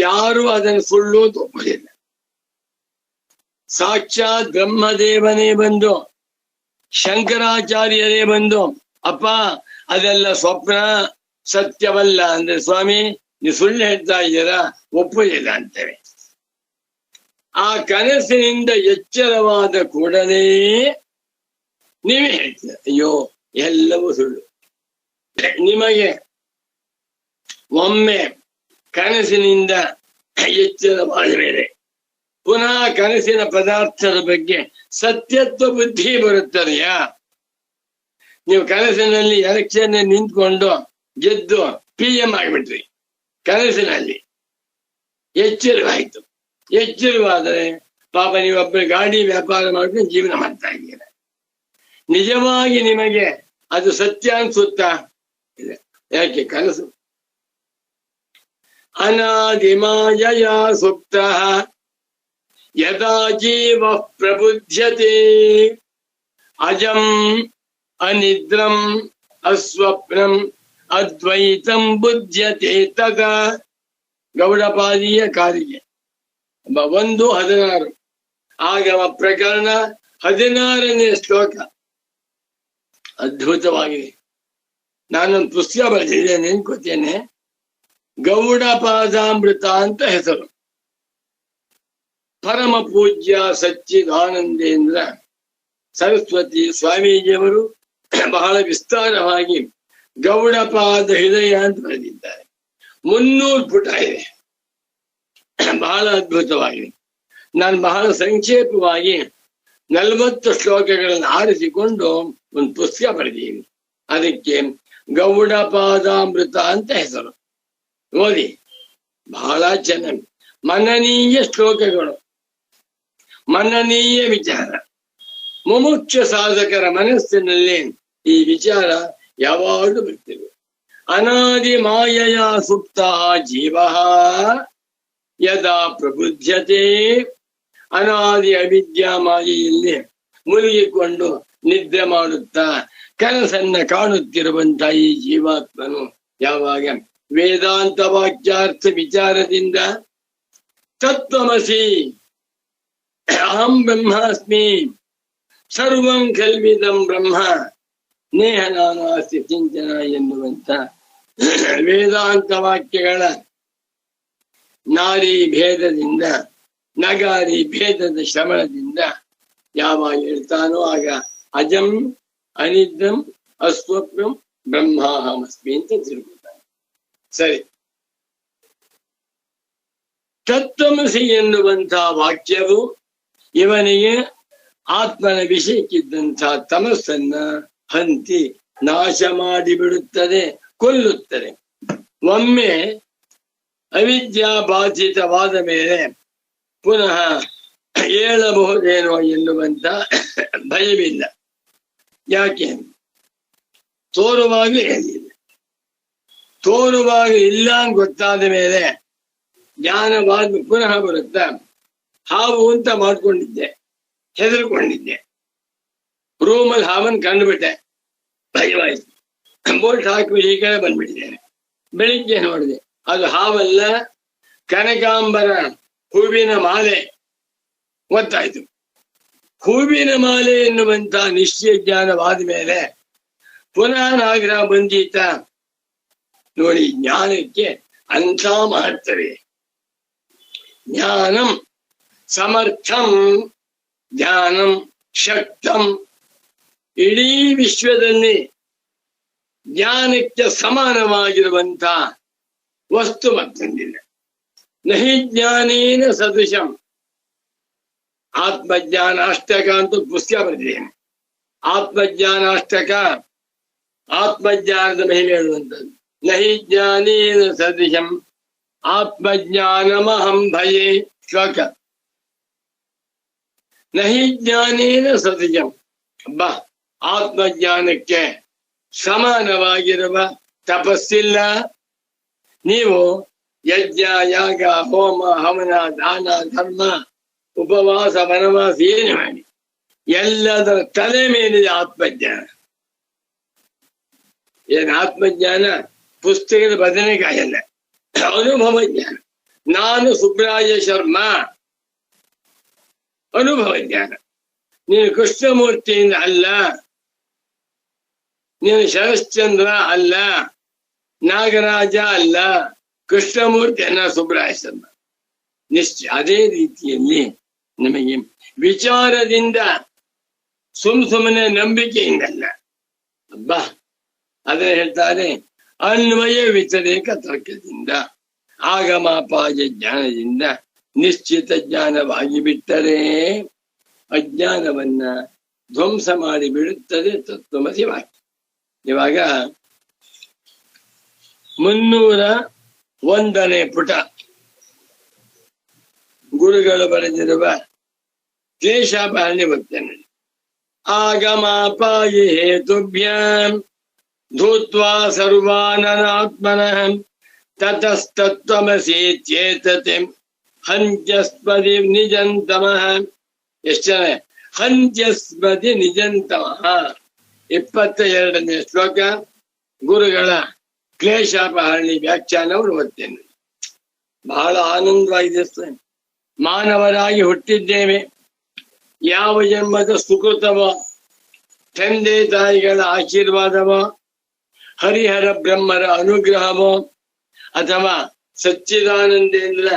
ಯಾರು ಅದನ್ನು ಸುಳ್ಳು ಒಪ್ಪುವುದಿಲ್ಲ. ಸಾಕ್ಷಾತ್ ಬ್ರಹ್ಮದೇವನೇ ಬಂದು, ಶಂಕರಾಚಾರ್ಯರೇ ಬಂದು, ಅಪ್ಪ ಅದೆಲ್ಲ ಸ್ವಪ್ನ, ಸತ್ಯವಲ್ಲ ಅಂದ್ರೆ, ಸ್ವಾಮಿ ನೀವು ಸುಳ್ಳು ಹೇಳ್ತಾ ಇದ್ದೀರಾ, ಒಪ್ಪುವುದಿಲ್ಲ ಅಂತೇವೆ. ಆ ಕನಸಿನಿಂದ ಎಚ್ಚರವಾದ ಕೂಡಲೇ ನೀವೇ ಹೇಳ್ತೀರ, ಅಯ್ಯೋ ಎಲ್ಲವೂ ಸುಳ್ಳು. ನಿಮಗೆ ಒಮ್ಮೆ ಕನಸಿನಿಂದ ಎಚ್ಚರವಾದ ಮೇಲೆ ಪುನಃ ಕನಸಿನ ಪದಾರ್ಥದ ಬಗ್ಗೆ ಸತ್ಯತ್ವ ಬುದ್ಧಿ ಬರುತ್ತದೆಯಾ? ನೀವು ಕನಸಿನಲ್ಲಿ ಎಲೆಕ್ಷನ್ ನಿಂತ್ಕೊಂಡು ಗೆದ್ದು PM ಆಗಿಬಿಟ್ರಿ, ಕನಸಿನಲ್ಲಿ ಎಚ್ಚರವಾಯಿತು. ಎಚ್ಚರವಾದರೆ ಪಾಪ ನೀವೊಬ್ಬರು ಗಾಡಿ ವ್ಯಾಪಾರ ಮಾಡ್ಕೊಂಡು ಜೀವನ ಮಾಡ್ತಾ ಇದ್ದೀರ. ನಿಜವಾಗಿ ನಿಮಗೆ ಅದು ಸತ್ಯ ಅನ್ಸುತ್ತಾ? ಇಲ್ಲ. ಯಾಕೆ? ಕನಸು. ಅನಾದಿಮಾಯಯ ಸುಪ್ತ ಯದಾ ಜೀವ ಪ್ರಬುಧ್ಯತೆ ಅಜಂ ಅನಿದ್ರಂ ಅಸ್ವಪ್ನಂ ಅದ್ವೈತಂ ಬುಧ್ಯತೆ ತದಾ. ಗೌಡಪಾದಿಯ ಕಾರಿಗೆ 1:16 ಆಗಮ ಪ್ರಕರಣ 16ನೇ ಶ್ಲೋಕ. ಅದ್ಭುತವಾಗಿದೆ. ನಾನೊಂದು ಪುಸ್ತಕ ಬರೆದಿದ್ದೇನೆ, ನೆನ್ಕೋತೇನೆ. ಗೌಡಪಾದಾಮೃತ ಅಂತ ಹೆಸರು. ಪರಮ ಪೂಜ್ಯ ಸಚ್ಚಿದಾನಂದೇಂದ್ರ ಸರಸ್ವತಿ ಸ್ವಾಮೀಜಿಯವರು ಬಹಳ ವಿಸ್ತಾರವಾಗಿ ಗೌಡಪಾದ ಹೃದಯ ಅಂತ ಬರೆದಿದ್ದಾರೆ. 300 ಪುಟ ಇದೆ. ಬಹಳ ಅದ್ಭುತವಾಗಿದೆ. ನಾನು ಬಹಳ ಸಂಕ್ಷೇಪವಾಗಿ 40 ಶ್ಲೋಕಗಳನ್ನು ಆರಿಸಿಕೊಂಡು ಒಂದು ಪುಸ್ತಕ ಬರೆದಿದ್ದೀನಿ. ಅದಕ್ಕೆ ಗೌಡಪಾದಾಮೃತ ಅಂತ ಹೆಸರು. ಓದಿ, ಬಹಳ ಚೆನ್ನಾಗಿ. ಮನನೀಯ ಶ್ಲೋಕಗಳು, ಮನನೀಯ ವಿಚಾರ. ಮುಮುಕ್ಷ ಸಾಧಕರ ಮನಸ್ಸಿನಲ್ಲಿ ಈ ವಿಚಾರ ಯಾವಾಗಲೂ ಬರ್ತಿದೆ. ಅನಾದಿ ಮಾಯೆಯ ಸುಪ್ತ ಜೀವ ಯದಾ ಪ್ರಬುದ್ಧತೆ. ಅನಾದಿ ಅವಿದ್ಯಾ ಮಾಯೆಯಲ್ಲಿ ಮುಳುಗಿಕೊಂಡು ನಿದ್ರೆ ಮಾಡುತ್ತಾ ಕನಸನ್ನ ಕಾಣುತ್ತಿರುವಂತ ಈ ಜೀವಾತ್ಮನು ಯಾವಾಗ ವೇದಾಂತ ವಾಕ್ಯಾರ್ಥ ವಿಚಾರದಿಂದ ತತ್ವಮಸಿ ಅಹಂ ಬ್ರಹ್ಮಾಸ್ಮಿ ಸರ್ವಂ ಕಲ್ವಿದಂ ಬ್ರಹ್ಮ ನೇಹ ನಾನಾಸ್ತಿ ಚಿಂತನ ಎನ್ನುವಂತ ವೇದಾಂತ ವಾಕ್ಯಗಳ ನಾರಿ ಭೇದದಿಂದ, ನಗಾರಿ ಭೇದದ ಶ್ರವಣದಿಂದ ಯಾವಾಗ ಹೇಳ್ತಾನೋ ಆಗ ಅಜಂ ಅನಿದ್ರಂ ಅಸ್ವಪ್ನಂ ಬ್ರಹ್ಮಾಹಮಸ್ಮಿ ಅಂತ ತಿರುಗುತ್ತಾನೆ. ಸರಿ, ತತ್ವಮಸಿ ಎನ್ನುವಂಥ ವಾಕ್ಯವು ಇವನಿಗೆ ಆತ್ಮನ ವಿಷಯಕ್ಕಿದ್ದಂಥ ತಮಸ್ಸನ್ನ ಹಂತಿ ನಾಶ ಮಾಡಿಬಿಡುತ್ತದೆ, ಕೊಲ್ಲುತ್ತದೆ. ಒಮ್ಮೆ ಅವಿದ್ಯಾ ಬಾಧಿತವಾದ ಮೇಲೆ ಪುನಃ ಏಳಬಹುದೇನೋ ಎನ್ನುವಂತ ಭಯವಿಲ್ಲ. ಯಾಕೆ? ತೋರುವಾಗ ಏನಿಲ್ಲ. ತೋರುವಾಗ ಇಲ್ಲ ಅಂತ ಗೊತ್ತಾದ ಮೇಲೆ ಜ್ಞಾನವಾದ ಪುನಃ ಬರುತ್ತಾ. ಹಾವು ಅಂತ ಮಾಡ್ಕೊಂಡಿದ್ದೆ, ಹೆದರ್ಕೊಂಡಿದ್ದೆ. ರೂಮಲ್ಲಿ ಹಾವನ್ ಕಂಡುಬಿಟ್ಟೆ, ಭಯವಾಯ್ತು. ಬೋಲ್ಟ್ ಹಾಕಿ ಈ ಕಡೆ ಬಂದ್ಬಿಟ್ಟಿದ್ದೇನೆ. ಬೆಳಿಗ್ಗೆ ನೋಡಿದೆ, ಅದು ಹಾವಲ್ಲ, ಕನಕಾಂಬರ ಹೂವಿನ ಮಾಲೆ. ಗೊತ್ತಾಯ್ತು. ಹೂವಿನ ಮಾಲೆ ಎನ್ನುವಂತ ನಿಶ್ಚಯ ಜ್ಞಾನವಾದ ಮೇಲೆ ಪುನಃ ನಾಗರ ಬಂದೀತ. ನೋಡಿ, ಜ್ಞಾನಕ್ಕೆ ಅಂಥ ಮಹತ್ವವೇ. ಜ್ಞಾನಂ ಸಮರ್ಥಂ, ಜ್ಞಾನಂ ಶಕ್ತಂ. ಇಡೀ ವಿಶ್ವದಲ್ಲಿ ಜ್ಞಾನಕ್ಕೆ ಸಮಾನವಾಗಿರುವಂತ ವಸ್ತು ಮತ್ತೊಂದಿಲ್ಲ. ನಹಿ ಜ್ಞಾನೇನ ಸದೃಶಂ. ಆತ್ಮಜ್ಞಾನಾಷ್ಟಕ ಅಂತ ಪುಸ್ತಕ ಬರೆದಿದ್ದೇನೆ. ಆತ್ಮಜ್ಞಾನಾಷ್ಟಕ, ಆತ್ಮಜ್ಞಾನದ ಮಹಿಮೆ ಹೇಳುವಂಥದ್ದು. ನಹಿ ಜ್ಞಾನೇನ ಸದೃಶಂ ಆತ್ಮಜ್ಞಾನಮಹಂ ಭಯೇ ಶ್ಲೋಕ. ನಹಿ ಜ್ಞಾನೇನ ಸದೃಶಂ. ಬಾ, ಆತ್ಮಜ್ಞಾನಕ್ಕೆ ಸಮಾನವಾಗಿರುವ ತಪಸ್ಸಿಲ್ಲ. ನೀವು ಯಜ್ಞ, ಯಾಗ, ಹೋಮ, ಹವನ, ದಾನ, ಧರ್ಮ, ಉಪವಾಸ, ವನವಾಸ ಏನು ಮಾಡಿ ಎಲ್ಲದರ ತಲೆ ಮೇಲಿದೆ ಆತ್ಮಜ್ಞಾನ. ಏನ್ ಆತ್ಮಜ್ಞಾನ? ಪುಸ್ತಕದ ಬದನೆಕಾಯಲ್ಲ, ಅನುಭವ ಜ್ಞಾನ. ನಾನು ಸುಬ್ರಾಯ ಶರ್ಮಾ, ಅನುಭವ ಜ್ಞಾನ. ನೀನು ಕೃಷ್ಣಮೂರ್ತಿಯಿಂದ ಅಲ್ಲ, ನೀನು ಶರಶ್ಚಂದ್ರ ಅಲ್ಲ, ನಾಗರಾಜ ಅಲ್ಲ, ಕೃಷ್ಣಮೂರ್ತಿ ಅನ್ನ ಸುಬ್ರಾಯ ಶರ್ಮಾ ನಿಶ್ಚಯ. ಅದೇ ರೀತಿಯಲ್ಲಿ ನಮಗೆ ವಿಚಾರದಿಂದ ಸುಮ್ಮನೆ ನಂಬಿಕೆಯಿಂದಲ್ಲ. ಅಬ್ಬಾ ಅದನ್ನ ಹೇಳ್ತಾರೆ, ಅನ್ವಯ ವ್ಯತಿರೇಕ ತರ್ಕದಿಂದ, ಆಗಮಾಪಾಯ ಜ್ಞಾನದಿಂದ ನಿಶ್ಚಿತ ಜ್ಞಾನವಾಗಿ ಬಿಟ್ಟರೆ ಅಜ್ಞಾನವನ್ನ ಧ್ವಂಸ ಮಾಡಿ ಬಿಡುತ್ತದೆ ತತ್ವಮಸಿ ವಾಕ್ಯ. ಇವಾಗ 301ನೇ ಪುಟ ಗುರುಗಳು ಬರೆದಿರುವ ಕ್ಲೇಶಾಪಹರಣೆ ಬರ್ತೇನೆ. ಆಗಮಾಪಾಯ ಹೇತುಭ್ಯಾಂ ಧೂತ್ವಾ ಸರ್ವಾನನಾತ್ಮನಃ ತತಸ್ತತ್ವಮಸೀತ್ಯೇತತೆ ಹಂತ್ಯಸ್ಪದಿ ನಿಜಂತಮಃ. ಎಷ್ಟು ಜನ? ಹಂತ್ಯಸ್ಪದಿ ನಿಜಂತಮಃ. 22ನೇ ಶ್ಲೋಕ ಗುರುಗಳ ಕ್ಲೇಶಾಪಹರಣಿ ವ್ಯಾಖ್ಯಾನವನ್ನು ಓದ್ತೇನೆ. ಬಹಳ ಆನಂದವಾಗಿದೆ. ಮಾನವರಾಗಿ ಹುಟ್ಟಿದ್ದೇವೆ, ಯಾವ ಜನ್ಮದ ಸುಕೃತವೋ, ತಂದೆ ತಾಯಿಗಳ ಆಶೀರ್ವಾದವೋ, ಹರಿಹರ ಬ್ರಹ್ಮರ ಅನುಗ್ರಹವೋ, ಅಥವಾ ಸಚ್ಚಿದಾನಂದೇಂದ್ರ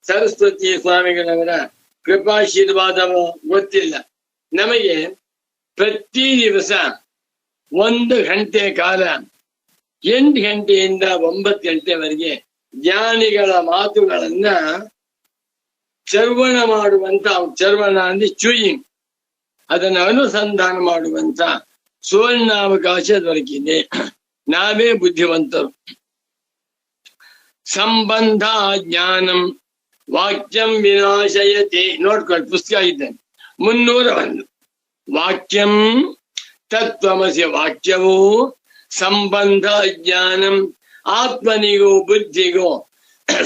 ಸರಸ್ವತಿ ಸ್ವಾಮಿಗಳವರ ಕೃಪಾಶೀರ್ವಾದವೋ ಗೊತ್ತಿಲ್ಲ. ನಮಗೆ ಪ್ರತಿ ದಿವಸ 1 ಗಂಟೆ ಕಾಲ 8 ಗಂಟೆಯಿಂದ 9 ಗಂಟೆವರೆಗೆ ಜ್ಞಾನಿಗಳ ಮಾತುಗಳನ್ನ ಚರ್ವಣ ಮಾಡುವಂತ, ಚರ್ವಣ ಅಂದ್ರೆ ಚೂಯಿಂಗ್, ಅದನ್ನು ಅನುಸಂಧಾನ ಮಾಡುವಂತ ಸುವರ್ಣಾವಕಾಶ ದೊರಕಿದೆ. ನಾವೇ ಬುದ್ಧಿವಂತರು. ಸಂಬಂಧ ಜ್ಞಾನಂ ವಾಕ್ಯಂ ವಿನಾಶಯತಿ. ನೋಡ್ಕೊಳ್ಳಿ, ಪುಸ್ತಕ ಇದ್ದೇನೆ. 301. ವಾಕ್ಯಂ ತತ್ವಮಸಿ ವಾಕ್ಯವು ಸಂಬಂಧ ಜ್ಞಾನಂ, ಆತ್ಮನಿಗೂ ಬುದ್ಧಿಗೂ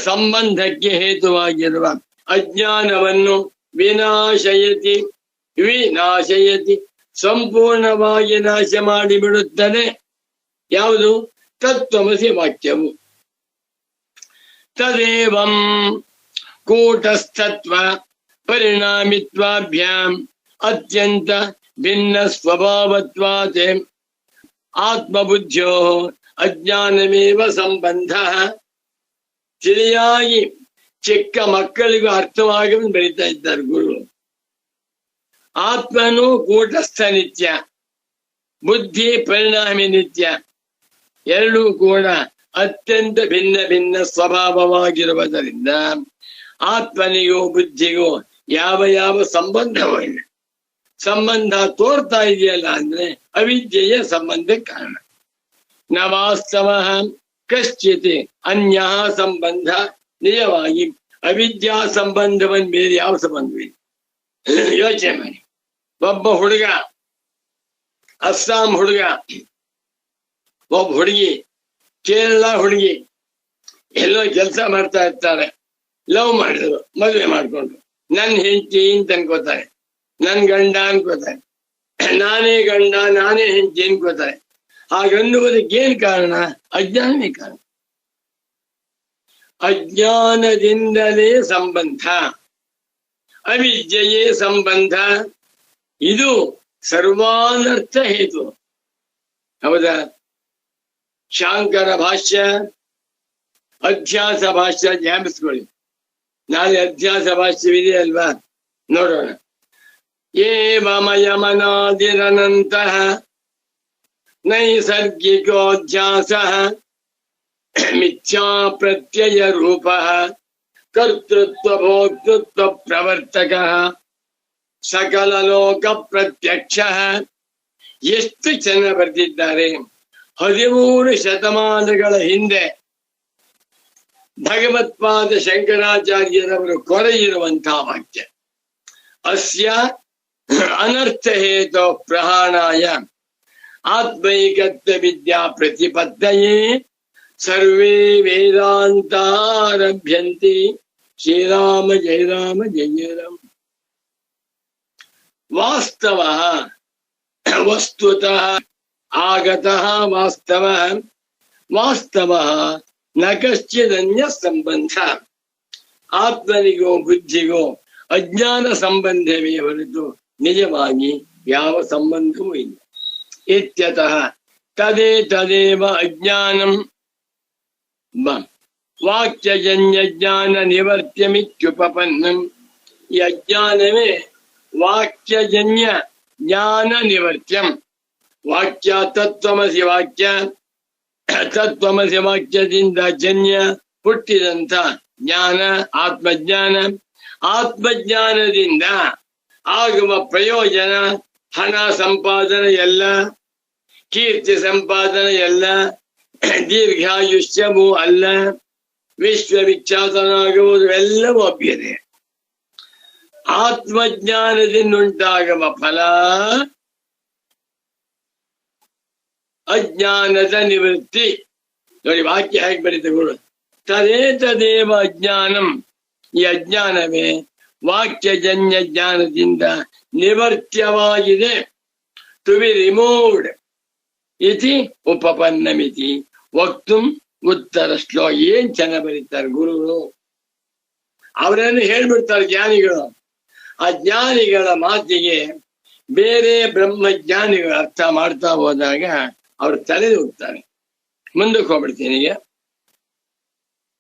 ಸಂಬಂಧಕ್ಕೆ ಹೇತುವಾಗಿರುವ ಅಜ್ಞಾನವನ್ನು ವಿನಾಶಯತಿ, ವಿನಾಶಯತಿ ಸಂಪೂರ್ಣವಾಗಿ ನಾಶ ಮಾಡಿಬಿಡುತ್ತದೆ. ಯಾವುದು? ತತ್ವಮಸಿ ವಾಕ್ಯವು. ತದೇವಂ ಕೂಟಸ್ಥತ್ವ ಪರಿಣಾಮಿತ್ವಾಭ್ಯಾಂ ಅತ್ಯಂತ ಭಿನ್ನ ಸ್ವಭಾವತ್ವಾತ್ ಆತ್ಮಬುದ್ಧ್ಯೋ ಅಜ್ಞಾನಮೇವ ಸಂಬಂಧ. ತಿಳಿಯಾಗಿ ಚಿಕ್ಕ ಮಕ್ಕಳಿಗೂ ಅರ್ಥವಾಗಿ ಬರೀತಾ ಇದ್ದಾರೆ ಗುರು. ಆತ್ಮನು ಕೂಟಸ್ಥ ನಿತ್ಯ, ಬುದ್ಧಿ ಪರಿಣಾಮಿ ನಿತ್ಯ. ಎರಡೂ ಕೂಡ ಅತ್ಯಂತ ಭಿನ್ನ ಭಿನ್ನ ಸ್ವಭಾವವಾಗಿರುವುದರಿಂದ ಆತ್ಮನಿಗೂ ಬುದ್ಧಿಗೂ ಯಾವ ಯಾವ ಸಂಬಂಧವೂ ಇಲ್ಲ. ಸಂಬಂಧ ತೋರ್ತಾ ಇದೆಯಲ್ಲ ಅಂದ್ರೆ ಅವಿದ್ಯೆಯ ಸಂಬಂಧಕ್ಕೆ ಕಾರಣ. ನ ವಾಸ್ತವ ಕಶ್ಚಿತ್ ಅನ್ಯ ಸಂಬಂಧ. ನಿಜವಾಗಿ ಅವಿದ್ಯಾ ಸಂಬಂಧವನ್ನು ಬೇರೆ ಯಾವ ಸಂಬಂಧವಿಲ್ಲ. ಯೋಚನೆ ಮಾಡಿ, ಒಬ್ಬ ಹುಡುಗ, ಅಸ್ಸಾಂ ಹುಡುಗ, ಒಬ್ಬ ಹುಡುಗಿ, ಕೇರಳ ಹುಡುಗಿ ಎಲ್ಲೋ ಕೆಲಸ ಮಾಡ್ತಾ ಇರ್ತಾರೆ. ಲವ್ ಮಾಡಿದ್ರು, ಮದುವೆ ಮಾಡ್ಕೊಂಡ್ರು. ನನ್ ಹೆಂಡತಿ ಅಂತ ಅನ್ಕೋತಾರೆ, ನನ್ ಗಂಡ ಅನ್ಕೋತಾರೆ, ನಾನೇ ಗಂಡ ನಾನೇ ಹೆಂಡತಿ ಅನ್ಕೋತಾರೆ. ಹಾಗನ್ನುವುದಕ್ಕೆ ಏನ್ ಕಾರಣ? ಅಜ್ಞಾನವೇ ಕಾರಣ. ಅಜ್ಞಾನದಿಂದಲೇ ಸಂಬಂಧ, ಅವಿದ್ಯೆಯೇ ಸಂಬಂಧ. ಇದು ಸರ್ವಾನರ್ಥ ಹೇತು. ಹೌದಾ? ಶಾಂಕರ ಭಾಷ್ಯ, ಅಧ್ಯಾಸ ಭಾಷ್ಯ ಜ್ಞಾಪಿಸ್ಕೊಳ್ಳಿ. ನಾಳೆ ಅಧ್ಯಾಸ ಭಾಷ್ಯವಿದೆ ಅಲ್ವಾ? ನೋಡೋಣ. ಏವಮಯಮನಾದಿರನಂತಃ ನೈಸರ್ಗಿಕೋಧ್ಯಾಸ ಮಿಥ್ಯಾ ಪ್ರತ್ಯಯ ರೂಪ ಕರ್ತೃತ್ವ ಭೋಕ್ತೃತ್ವ ಪ್ರವರ್ತಕ ಸಕಲ ಲೋಕ ಪ್ರತ್ಯಕ್ಷ. ಎಷ್ಟು ಚೆನ್ನಾಗಿ ಬರೆದಿದ್ದಾರೆ. 13 ಶತಮಾನಗಳ ಹಿಂದೆ ಭಗವತ್ಪಾದ ಶಂಕರಾಚಾರ್ಯರವರು ಕೊರೆಯಿರುವಂತಹ ವಾಕ್ಯ. ಅಸ್ಯ ಅನರ್ಥ ಹೇತೋ ಪ್ರಹಾಣಾಯ ಆತ್ಮೈಕತ್ವ ವಿದ್ಯಾ ಪ್ರತಿಪತ್ತಯೇ ಸರ್ವೇ ವೇದಾಂತಾರಭ್ಯಂತಿ. ಶ್ರೀರಾಮ ಜಯ ರಾಮ ಜಯ ರಾಮ. ವಾಸ್ತವ ವಸ್ತುತಃ ಆಗತಃ ವಾಸ್ತವ ವಾಸ್ತವ ನ ಕಶ್ಚಿದನ್ಯ ಸಂಬಂಧ. ಆತ್ಮನಿಗೋ ಬುದ್ಧಿಗೋ ಅಜ್ಞಾನ ಸಂಬಂಧವೇ ಹೊರತು ನಿಜವಾಗಿ ಯಾವ ಸಂಬಂಧವೂ ಇಲ್ಲ. ಇತ್ಯತಃ ತದೇ ತದೇವ ಅಜ್ಞಾನಂ ವಾಕ್ಯಜನ್ಯ ಜ್ಞಾನ ನಿವರ್ತ್ಯಮಿತ್ಯುಪಪನ್ನಂ. ಈ ಅಜ್ಞಾನವೇ ವಾಕ್ಯಜನ್ಯ ಜ್ಞಾನ ನಿವರ್ತ್ಯಂ. ವಾಕ್ಯ ತತ್ವಮಸಿ ವಾಕ್ಯ, ತತ್ವಮಸಿ ವಾಕ್ಯದಿಂದ ಜನ್ಯ ಹುಟ್ಟಿದಂತ ಜ್ಞಾನ ಆತ್ಮಜ್ಞಾನ. ಆತ್ಮಜ್ಞಾನದಿಂದ ಆಗುವ ಪ್ರಯೋಜನ ಹಣ ಸಂಪಾದನೆ ಎಲ್ಲ, ಕೀರ್ತಿ ಸಂಪಾದನೆ ಎಲ್ಲ, ದೀರ್ಘಾಯುಷ್ಯವೂ ಅಲ್ಲ, ವಿಶ್ವವಿಖ್ಯಾತನಾಗುವುದು ಎಲ್ಲವೂ ಅಭ್ಯದೆ. ಆತ್ಮಜ್ಞಾನದಿಂದ ಉಂಟಾಗುವ ಫಲ ಅಜ್ಞಾನದ ನಿವೃತ್ತಿ. ನೋಡಿ ವಾಕ್ಯ ಹೇಗೆ ಬರೀತೆ ಗುರು. ತದೇ ತದೇವ ಅಜ್ಞಾನಂ. ಈ ಅಜ್ಞಾನವೇ ವಾಕ್ಯಜನ್ಯ ಜ್ಞಾನದಿಂದ ನಿವರ್ತ್ಯವಾಗಿದೆ. ಟು ಬಿ ರಿಮೂವ್ಡ್ ಇತಿ ಉಪಪನ್ನಮಿತಿ ವಕ್ತುಂ ಉತ್ತರ ಶ್ಲೋಕ. ಏನ್ ಚೆನ್ನಾಗಿ ಬರೀತಾರೆ ಗುರುಗಳು. ಅವರನ್ನು ಹೇಳ್ಬಿಡ್ತಾರೆ ಜ್ಞಾನಿಗಳು. ಆ ಜ್ಞಾನಿಗಳ ಮಾತಿಗೆ ಬೇರೆ ಬ್ರಹ್ಮಜ್ಞಾನಿಗಳು ಅರ್ಥ ಮಾಡ್ತಾ ಹೋದಾಗ ಅವ್ರು ತಲೆದು ಹೋಗ್ತಾರೆ. ಮುಂದಕ್ಕೆ ಹೋಗ್ಬಿಡ್ತೀನಿ ಈಗ.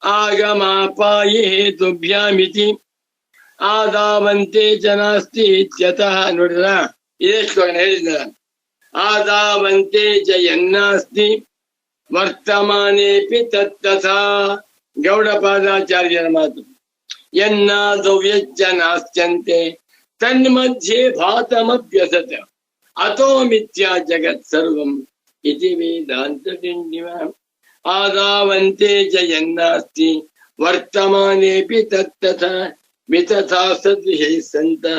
ಆಗಮಾಪಾಯಿ ಹೇತುಭ್ಯಾಮಿತಿ ಆದಾವಂತೆ ಚ ನಾಸ್ತಿ ಇತ್ಯತಃ. ನೋಡಿದ್ರ ಇದೇ ಶ್ಲೋಕ ಹೇಳಿದ. ಆದಾವಂತೆ ಚ ಯನ್ನಾಸ್ತಿ ವರ್ತಮಾನೇಪಿ ತತ್ತಥಾ. ಗೌಡಪಾದಾಚಾರ್ಯರ ಮಾತು. ಯನ್ನಾದೌ ಯಚ್ಚ ನಾಸ್ತ್ಯಂತೆ ತನ್ಮಧ್ಯೆ ಭಾತಮಭ್ಯಸತ ಅತೋ ಮಿಥ್ಯಾ ಜಗತ್ ಸರ್ವಂ ಇತಿ ವೇದಾಂತ ದಿಂಡಿವ. ಆದಾವಂತೆ ಚ ಯನ್ನಾಸ್ತಿ ವರ್ತಮಾನೇಪಿ ತತ್ತಥಾ ವಿತಥಾ ಸದ್ವಿಷಯ ಸಂತಃ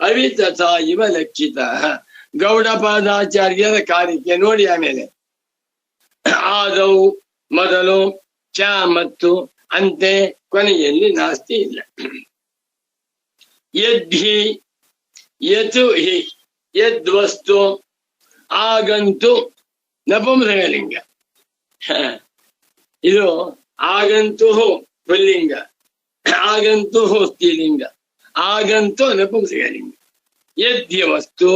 ಅವಿತಥಾ ಇವ ಲಕ್ಷಿತಃ. ಗೌಡಪಾದಾಚಾರ್ಯರ ಕಾರಿಕೆ ನೋಡಿ. ಆಮೇಲೆ ಆದೌ ಮೊದಲು, ಚ ಮತ್ತು, ಅಂತೆ ಕೊನೆಯಲ್ಲಿ ನಾಸ್ತಿ ಇಲ್ಲ. ಯದ್ಹಿ ಯತು ಹಿ ಯದ್ವಸ್ತು ಆಗಂತು ನಪುಂಸಕಲಿಂಗ. ಇದು ಆಗಂತು ಪುಲ್ಲಿಂಗ, ಆಗಂತು ಸ್ತ್ರೀಲಿಂಗ, ಆಗಂತು ನಪುಂಸಕಲಿಂಗ. ಯದ್ಯ ವಸ್ತು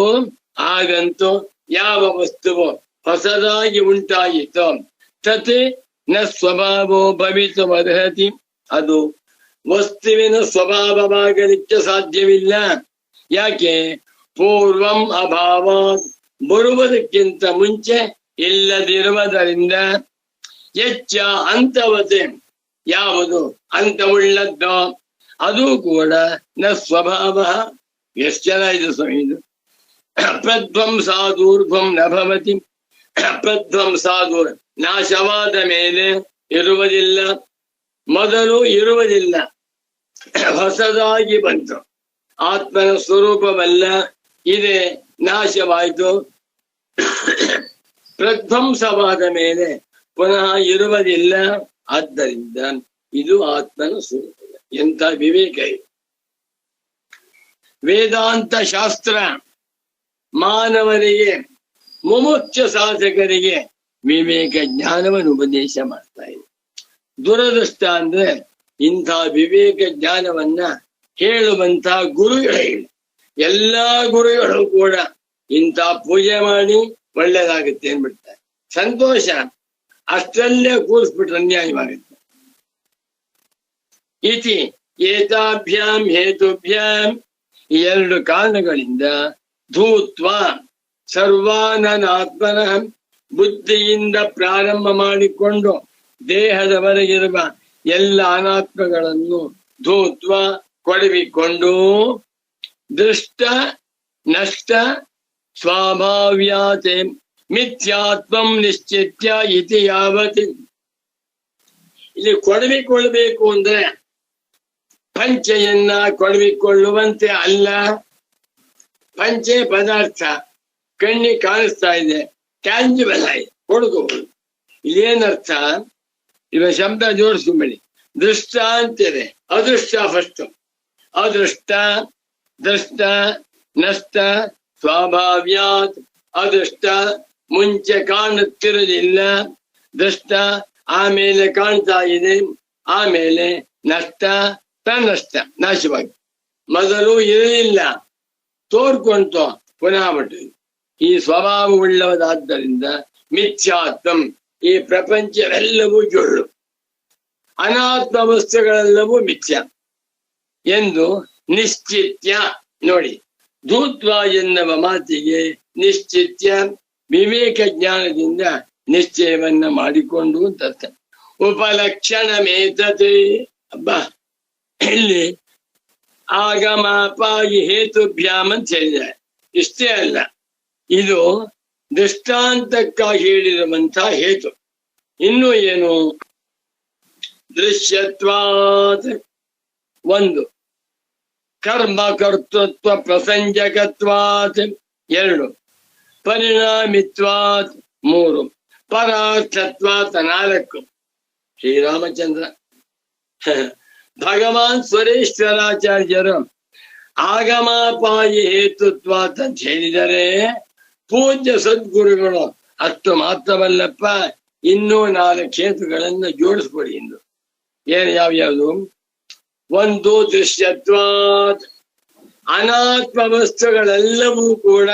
ಆಗಂತು ಯಾವ ವಸ್ತುವು ಹೊಸದಾಗಿ ಉಂಟಾಯಿತು ತತ್ ನ ಸ್ವಭಾವೋ ಭವಿತುಮರ್ಹತಿ. ಅದು ವಸ್ತುವಿನ ಸ್ವಭಾವವಾಗಲಿಕ್ಕೆ ಸಾಧ್ಯವಿಲ್ಲ. ಯಾಕೆ? ಪೂರ್ವಂ ಅಭಾವಾತ್, ಬರುವುದಕ್ಕಿಂತ ಮುಂಚೆ ಇಲ್ಲದಿರುವುದರಿಂದ. ಹೆಚ್ಚ ಅಂತವತೆ, ಯಾವುದು ಅಂತವುಳ್ಳದ್ದೋ ಅದು ಕೂಡ ನ ಸ್ವಭಾವ. ಎಷ್ಟು ಜನ ಇದು ಸ್ವಾಮಿ ಇದು. ಪ್ರಧ್ವಂಸಾದೂರ್ಧ್ವಂ ನ ಭವತಿ. ಪ್ರಧ್ವಂಸಾದೂರ್ ನಾಶವಾದ ಮೇಲೆ ಇರುವುದಿಲ್ಲ, ಮೊದಲು ಇರುವುದಿಲ್ಲ, ಹೊಸದಾಗಿ ಬಂತು. ಆತ್ಮನ ಸ್ವರೂಪವಲ್ಲ, ಇದೆ, ನಾಶವಾಯಿತು. ಪ್ರಧ್ವಂಸವಾದ ಮೇಲೆ ಪುನಃ ಇರುವುದಿಲ್ಲ. ಆದ್ದರಿಂದ ಇದು ಆತ್ಮನ ಸ್ವರೂಪ. ಎಂಥ ವಿವೇಕ ಇದು. ವೇದಾಂತ ಶಾಸ್ತ್ರ ಮಾನವರಿಗೆ, ಮುಮುಕ್ಷ ಸಾಧಕರಿಗೆ ವಿವೇಕ ಜ್ಞಾನವನ್ನು ಉಪದೇಶ ಮಾಡ್ತಾ ಇದೆ. ದುರದೃಷ್ಟ ಅಂದ್ರೆ ಇಂಥ ವಿವೇಕ ಜ್ಞಾನವನ್ನ ಹೇಳುವಂತ ಗುರುಗಳಿಲ್ಲ. ಎಲ್ಲಾ ಗುರುಗಳು ಕೂಡ ಇಂಥ ಪೂಜೆ ಮಾಡಿ ಒಳ್ಳೇದಾಗುತ್ತೆ ಅಂದ್ಬಿಡ್ತಾರೆ. ಸಂತೋಷ, ಅಷ್ಟರಲ್ಲೇ ಕೂರಿಸ್ಬಿಟ್ರೆ ಅನ್ಯಾಯವಾಗುತ್ತೆ. ಇತಿ ಏತಾಭ್ಯಾಂ ಹೇತುಭ್ಯಾಂ, ಈ ಎರಡು ಕಾರಣಗಳಿಂದ ಧೂತ್ವ ಸರ್ವಾನನಾತ್ಮನ, ಬುದ್ಧಿಯಿಂದ ಪ್ರಾರಂಭ ಮಾಡಿಕೊಂಡು ದೇಹದವರೆಗಿರುವ ಎಲ್ಲ ಅನಾತ್ಮಗಳನ್ನು ಧೂತ್ವ ಕೊಡವಿಕೊಂಡು ದೃಷ್ಟ ನಷ್ಟ ಸ್ವಾಭಾವ್ಯಾತೆ ಮಿಥ್ಯಾತ್ಮಂ ನಿಶ್ಚಿತ್ಯ ಇತಿ ಯಾವತ್. ಇಲ್ಲಿ ಕೊಡವಿಕೊಳ್ಳಬೇಕು ಅಂದ್ರೆ ಪಂಚೆಯನ್ನ ಕೊಡವಿಕೊಳ್ಳುವಂತೆ ಅಲ್ಲ. ಪಂಚೆ ಪದಾರ್ಥ ಕಣ್ಣಿಗೆ ಕಾಣಿಸ್ತಾ ಇದೆ, ಟ್ಯಾಂಜಿಬಲ್ ಆಗಿ ಕೊಡ್ಕೋಬಹುದು. ಇದೇನರ್ಥ? ಇವ ಶಬ್ದ ಜೋಡಿಸ್ಕೊಂಬೇಡಿ. ದೃಷ್ಟ ಅಂತಿದೆ, ಅದೃಷ್ಟ ಫಸ್ಟ್. ಅದೃಷ್ಟ ದೃಷ್ಟ ನಷ್ಟ ಸ್ವಾಭಾವ್ಯಾತ್, ಅದೃಷ್ಟ ಮುಂಚೆ ಕಾಣುತ್ತಿರಲಿಲ್ಲ, ದೃಷ್ಟ ಆಮೇಲೆ ಕಾಣ್ತಾ ಇದೆ, ಆಮೇಲೆ ನಷ್ಟ ತನ್ನಷ್ಟ ನಾಶವಾಗಿ, ಮೊದಲು ಇರಲಿಲ್ಲ ತೋರ್ಕೊಂತು ಪುನಃ ಬಿಟ್ಟು. ಈ ಸ್ವಭಾವವುಳ್ಳವರಾದ್ದರಿಂದ ಮಿಥ್ಯಾತ್ಮಂ, ಈ ಪ್ರಪಂಚವೆಲ್ಲವೂ ಜೊಳ್ಳು, ಅನಾತ್ಮ ವಸ್ತುಗಳೆಲ್ಲವೂ ಮಿಥ್ಯ ಎಂದು ನಿಶ್ಚಿತ್ಯ. ನೋಡಿ, ಧೂತ್ವ ಎನ್ನುವ ಮಾತಿಗೆ ನಿಶ್ಚಿತ್ಯ, ವಿವೇಕ ಜ್ಞಾನದಿಂದ ನಿಶ್ಚಯವನ್ನ ಮಾಡಿಕೊಂಡು ಅಂತ ಅರ್ಥ. ಉಪಲಕ್ಷಣ ಮೇತತೆ, ಅಬ್ಬಾ ಇಲ್ಲಿ ಆಗಮಾಪಾಯಿ ಹೇತುಭ್ಯಾಮ್ ಅಂತ ಹೇಳಿದ್ದಾರೆ. ಇಷ್ಟೇ ಅಲ್ಲ, ಇದು ದೃಷ್ಟಾಂತಕ್ಕಾಗಿ ಹೇಳಿರುವಂತಹ ಹೇತು. ಇನ್ನು ಏನು? ದೃಶ್ಯತ್ವಾತ್ ಒಂದು, ಕರ್ಮ ಕರ್ತೃತ್ವ ಪ್ರಸಂಜಕತ್ವಾತ್ ಎರಡು, ಪರಿಣಾಮಿತ್ವಾತ್ ಮೂರು, ಪರಾರ್ಥತ್ವಾತ್ ನಾಲ್ಕು. ಶ್ರೀರಾಮಚಂದ್ರ ಭಗವಾನ್ ಸ್ವರೇಶ್ವರಾಚಾರ್ಯರು ಆಗಮಾಪಾಯಿ ಹೇತುತ್ವಾತ್ ಅಂತ ಹೇಳಿದರೆ, ಪೂಜ್ಯ ಸದ್ಗುರುಗಳು ಅಷ್ಟು ಮಾತ್ರವಲ್ಲಪ್ಪ, ಇನ್ನೂ 4 ಹೇತುಗಳನ್ನು ಜೋಡಿಸ್ಕೊಡಿ. ಇಂದು ಏನು ಯಾವ್ಯಾವುದು? ಒಂದು ದೃಶ್ಯತ್ವಾತ್, ಅನಾತ್ಮ ವಸ್ತುಗಳೆಲ್ಲವೂ ಕೂಡ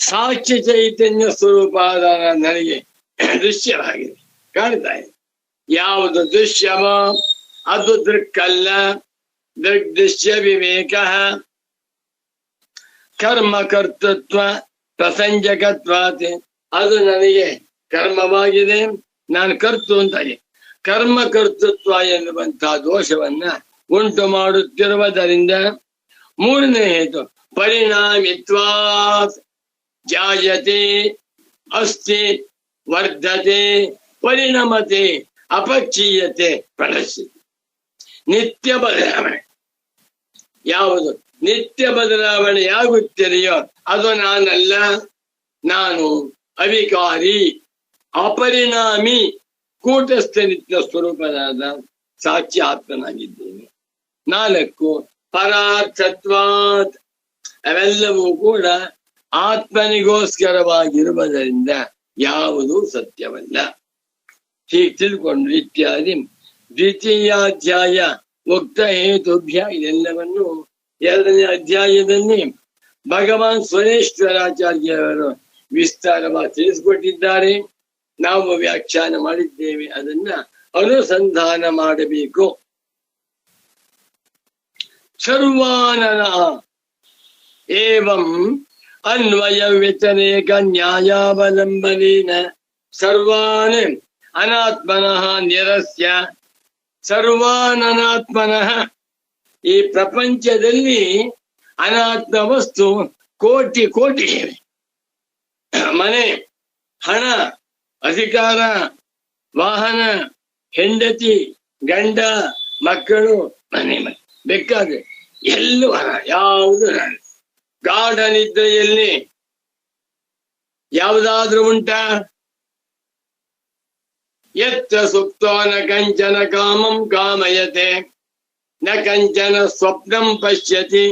ಸಾಕ್ಷಿ ಚೈತನ್ಯ ಸ್ವರೂಪ ನನಗೆ ದೃಶ್ಯವಾಗಿದೆ, ಕಾಣ್ತಾ ಇದೆ. ಯಾವುದು ದೃಶ್ಯವ ಅದು ದೃಕ್ಕಲ್ಲ, ದೃಗ್ದೃಶ್ಯ ವಿವೇಕ. ಕರ್ಮ ಕರ್ತೃತ್ವ ಪ್ರಸಂಜಕತ್ವಾತ್, ಅದು ನನಗೆ ಕರ್ಮವಾಗಿದೆ, ನಾನು ಕರ್ತು ಅಂತಾಗಿ ಕರ್ಮ ಕರ್ತೃತ್ವ ಎನ್ನುವಂತಹ ದೋಷವನ್ನ ಉಂಟು ಮಾಡುತ್ತಿರುವುದರಿಂದ. ಮೂರನೇ ಹೇತು ಪರಿಣಾಮಿತ್ವಾತ್, ಜಾಯತೆ ಅಸ್ತಿ ವರ್ಧತೆ ಪರಿಣಮತೆ ಅಪಕ್ಷೀಯತೆ ಪ್ರಣಶ್ಯತೆ. ನಿತ್ಯ ಬದಲಾವಣೆ, ಯಾವುದು ನಿತ್ಯ ಬದಲಾವಣೆಯಾಗುತ್ತಿದೆಯೋ ಅದು ನಾನಲ್ಲ, ನಾನು ಅವಿಕಾರಿ ಅಪರಿಣಾಮಿ ಕೂಟಸ್ಥ ನಿತ್ಯ ಸ್ವರೂಪನಾದ ಸಾಕ್ಷಿ ಆತ್ಮನಾಗಿದ್ದೇನೆ. 4 ಪರಾರ್ಥತ್ವಾತ್, ಅವೆಲ್ಲವೂ ಕೂಡ ಆತ್ಮನಿಗೋಸ್ಕರವಾಗಿರುವುದರಿಂದ ಯಾವುದೂ ಸತ್ಯವಲ್ಲ. ಹೀಗೆ ತಿಳ್ಕೊಂಡು ಇತ್ಯಾದಿ ದ್ವಿತೀಯಾಧ್ಯಾಯ ಉಕ್ತ ಹೇತುಭ್ಯ, ಇದೆಲ್ಲವನ್ನು 2ನೇ ಅಧ್ಯಾಯದಲ್ಲಿ ಭಗವಾನ್ ಸ್ವರೇಶ್ವರಾಚಾರ್ಯರು ವಿಸ್ತಾರವಾಗಿ ತಿಳಿಸಿಕೊಟ್ಟಿದ್ದಾರೆ. ನಾವು ವ್ಯಾಖ್ಯಾನ ಮಾಡಿದ್ದೇವೆ, ಅದನ್ನ ಅನುಸಂಧಾನ ಮಾಡಬೇಕು. ಸರ್ವಾನನ ಏವಂ ಅನ್ವಯ ವ್ಯತಿರೇಕ ನ್ಯಾಯಾವಲಂಬನೇನ ಸರ್ವಾನ್ ಅನಾತ್ಮನಃ ನಿರಸ್ಯ. ಸರ್ವಾನನಾತ್ಮನಃ, ಈ ಪ್ರಪಂಚದಲ್ಲಿ ಅನಾತ್ಮ ವಸ್ತು ಕೋಟಿ ಕೋಟಿ ಇವೆ. ಮನೆ, ಹಣ, ಅಧಿಕಾರ, ವಾಹನ, ಹೆಂಡತಿ, ಗಂಡ, ಮಕ್ಕಳು, ಮನೆ ಬೇಕಾದ್ರೆ ಎಲ್ಲೂ ಹಣ, ಯಾವುದು ನಾನು. ಗಾಢ ನಿದ್ರೆಯಲ್ಲಿ ಯಾವುದಾದ್ರೂ ಉಂಟಾ? ಯತ್ರ ಸುಪ್ತೋ ನ ಕಂಚನ ಕಾಮಂ ಕಾಮಯತೆ ನ ಕಂಚನ ಸ್ವಪ್ನಂ ಪಶ್ಯತಿ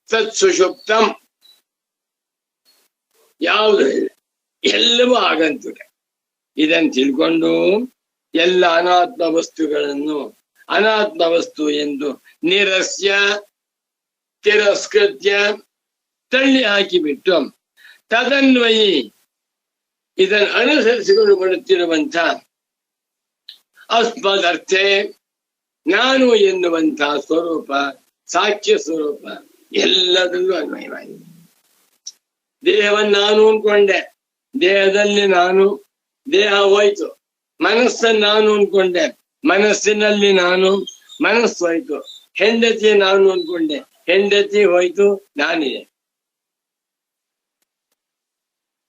ತತ್ ಸುಷುಪ್ತಂ. ಯಾವುದು ಎಲ್ಲವೂ ಆಗಂತುಡೆ. ಇದನ್ನು ತಿಳ್ಕೊಂಡು ಎಲ್ಲ ಅನಾತ್ಮ ವಸ್ತುಗಳನ್ನು ಅನಾತ್ಮ ವಸ್ತು ಎಂದು ನಿರಸ್ಯ, ತಿರಸ್ಕೃತ್ಯ, ತಳ್ಳಿ ಹಾಕಿಬಿಟ್ಟು ತದನ್ವಯಿ ಇದನ್ನು ಅನುಸರಿಸಿಕೊಂಡು ಬರುತ್ತಿರುವಂತ ಅಸ್ಮದರ್ಥೆ, ನಾನು ಎನ್ನುವಂತಹ ಸ್ವರೂಪ, ಸಾಕ್ಷ್ಯ ಸ್ವರೂಪ ಎಲ್ಲದರಲ್ಲೂ ಅನ್ವಯವಾಗಿದೆ. ದೇಹವನ್ನು ನಾನು ಅನ್ಕೊಂಡೆ, ದೇಹದಲ್ಲಿ ನಾನು, ದೇಹ ಹೋಯ್ತು. ಮನಸ್ಸನ್ನು ನಾನು ಅನ್ಕೊಂಡೆ, ಮನಸ್ಸಿನಲ್ಲಿ ನಾನು, ಮನಸ್ಸು ಹೋಯ್ತು. ಹೆಂಡತಿ ನಾನು ಅನ್ಕೊಂಡೆ, ಹೆಂಡತಿ ಹೋಯ್ತು, ನಾನಿದೆ.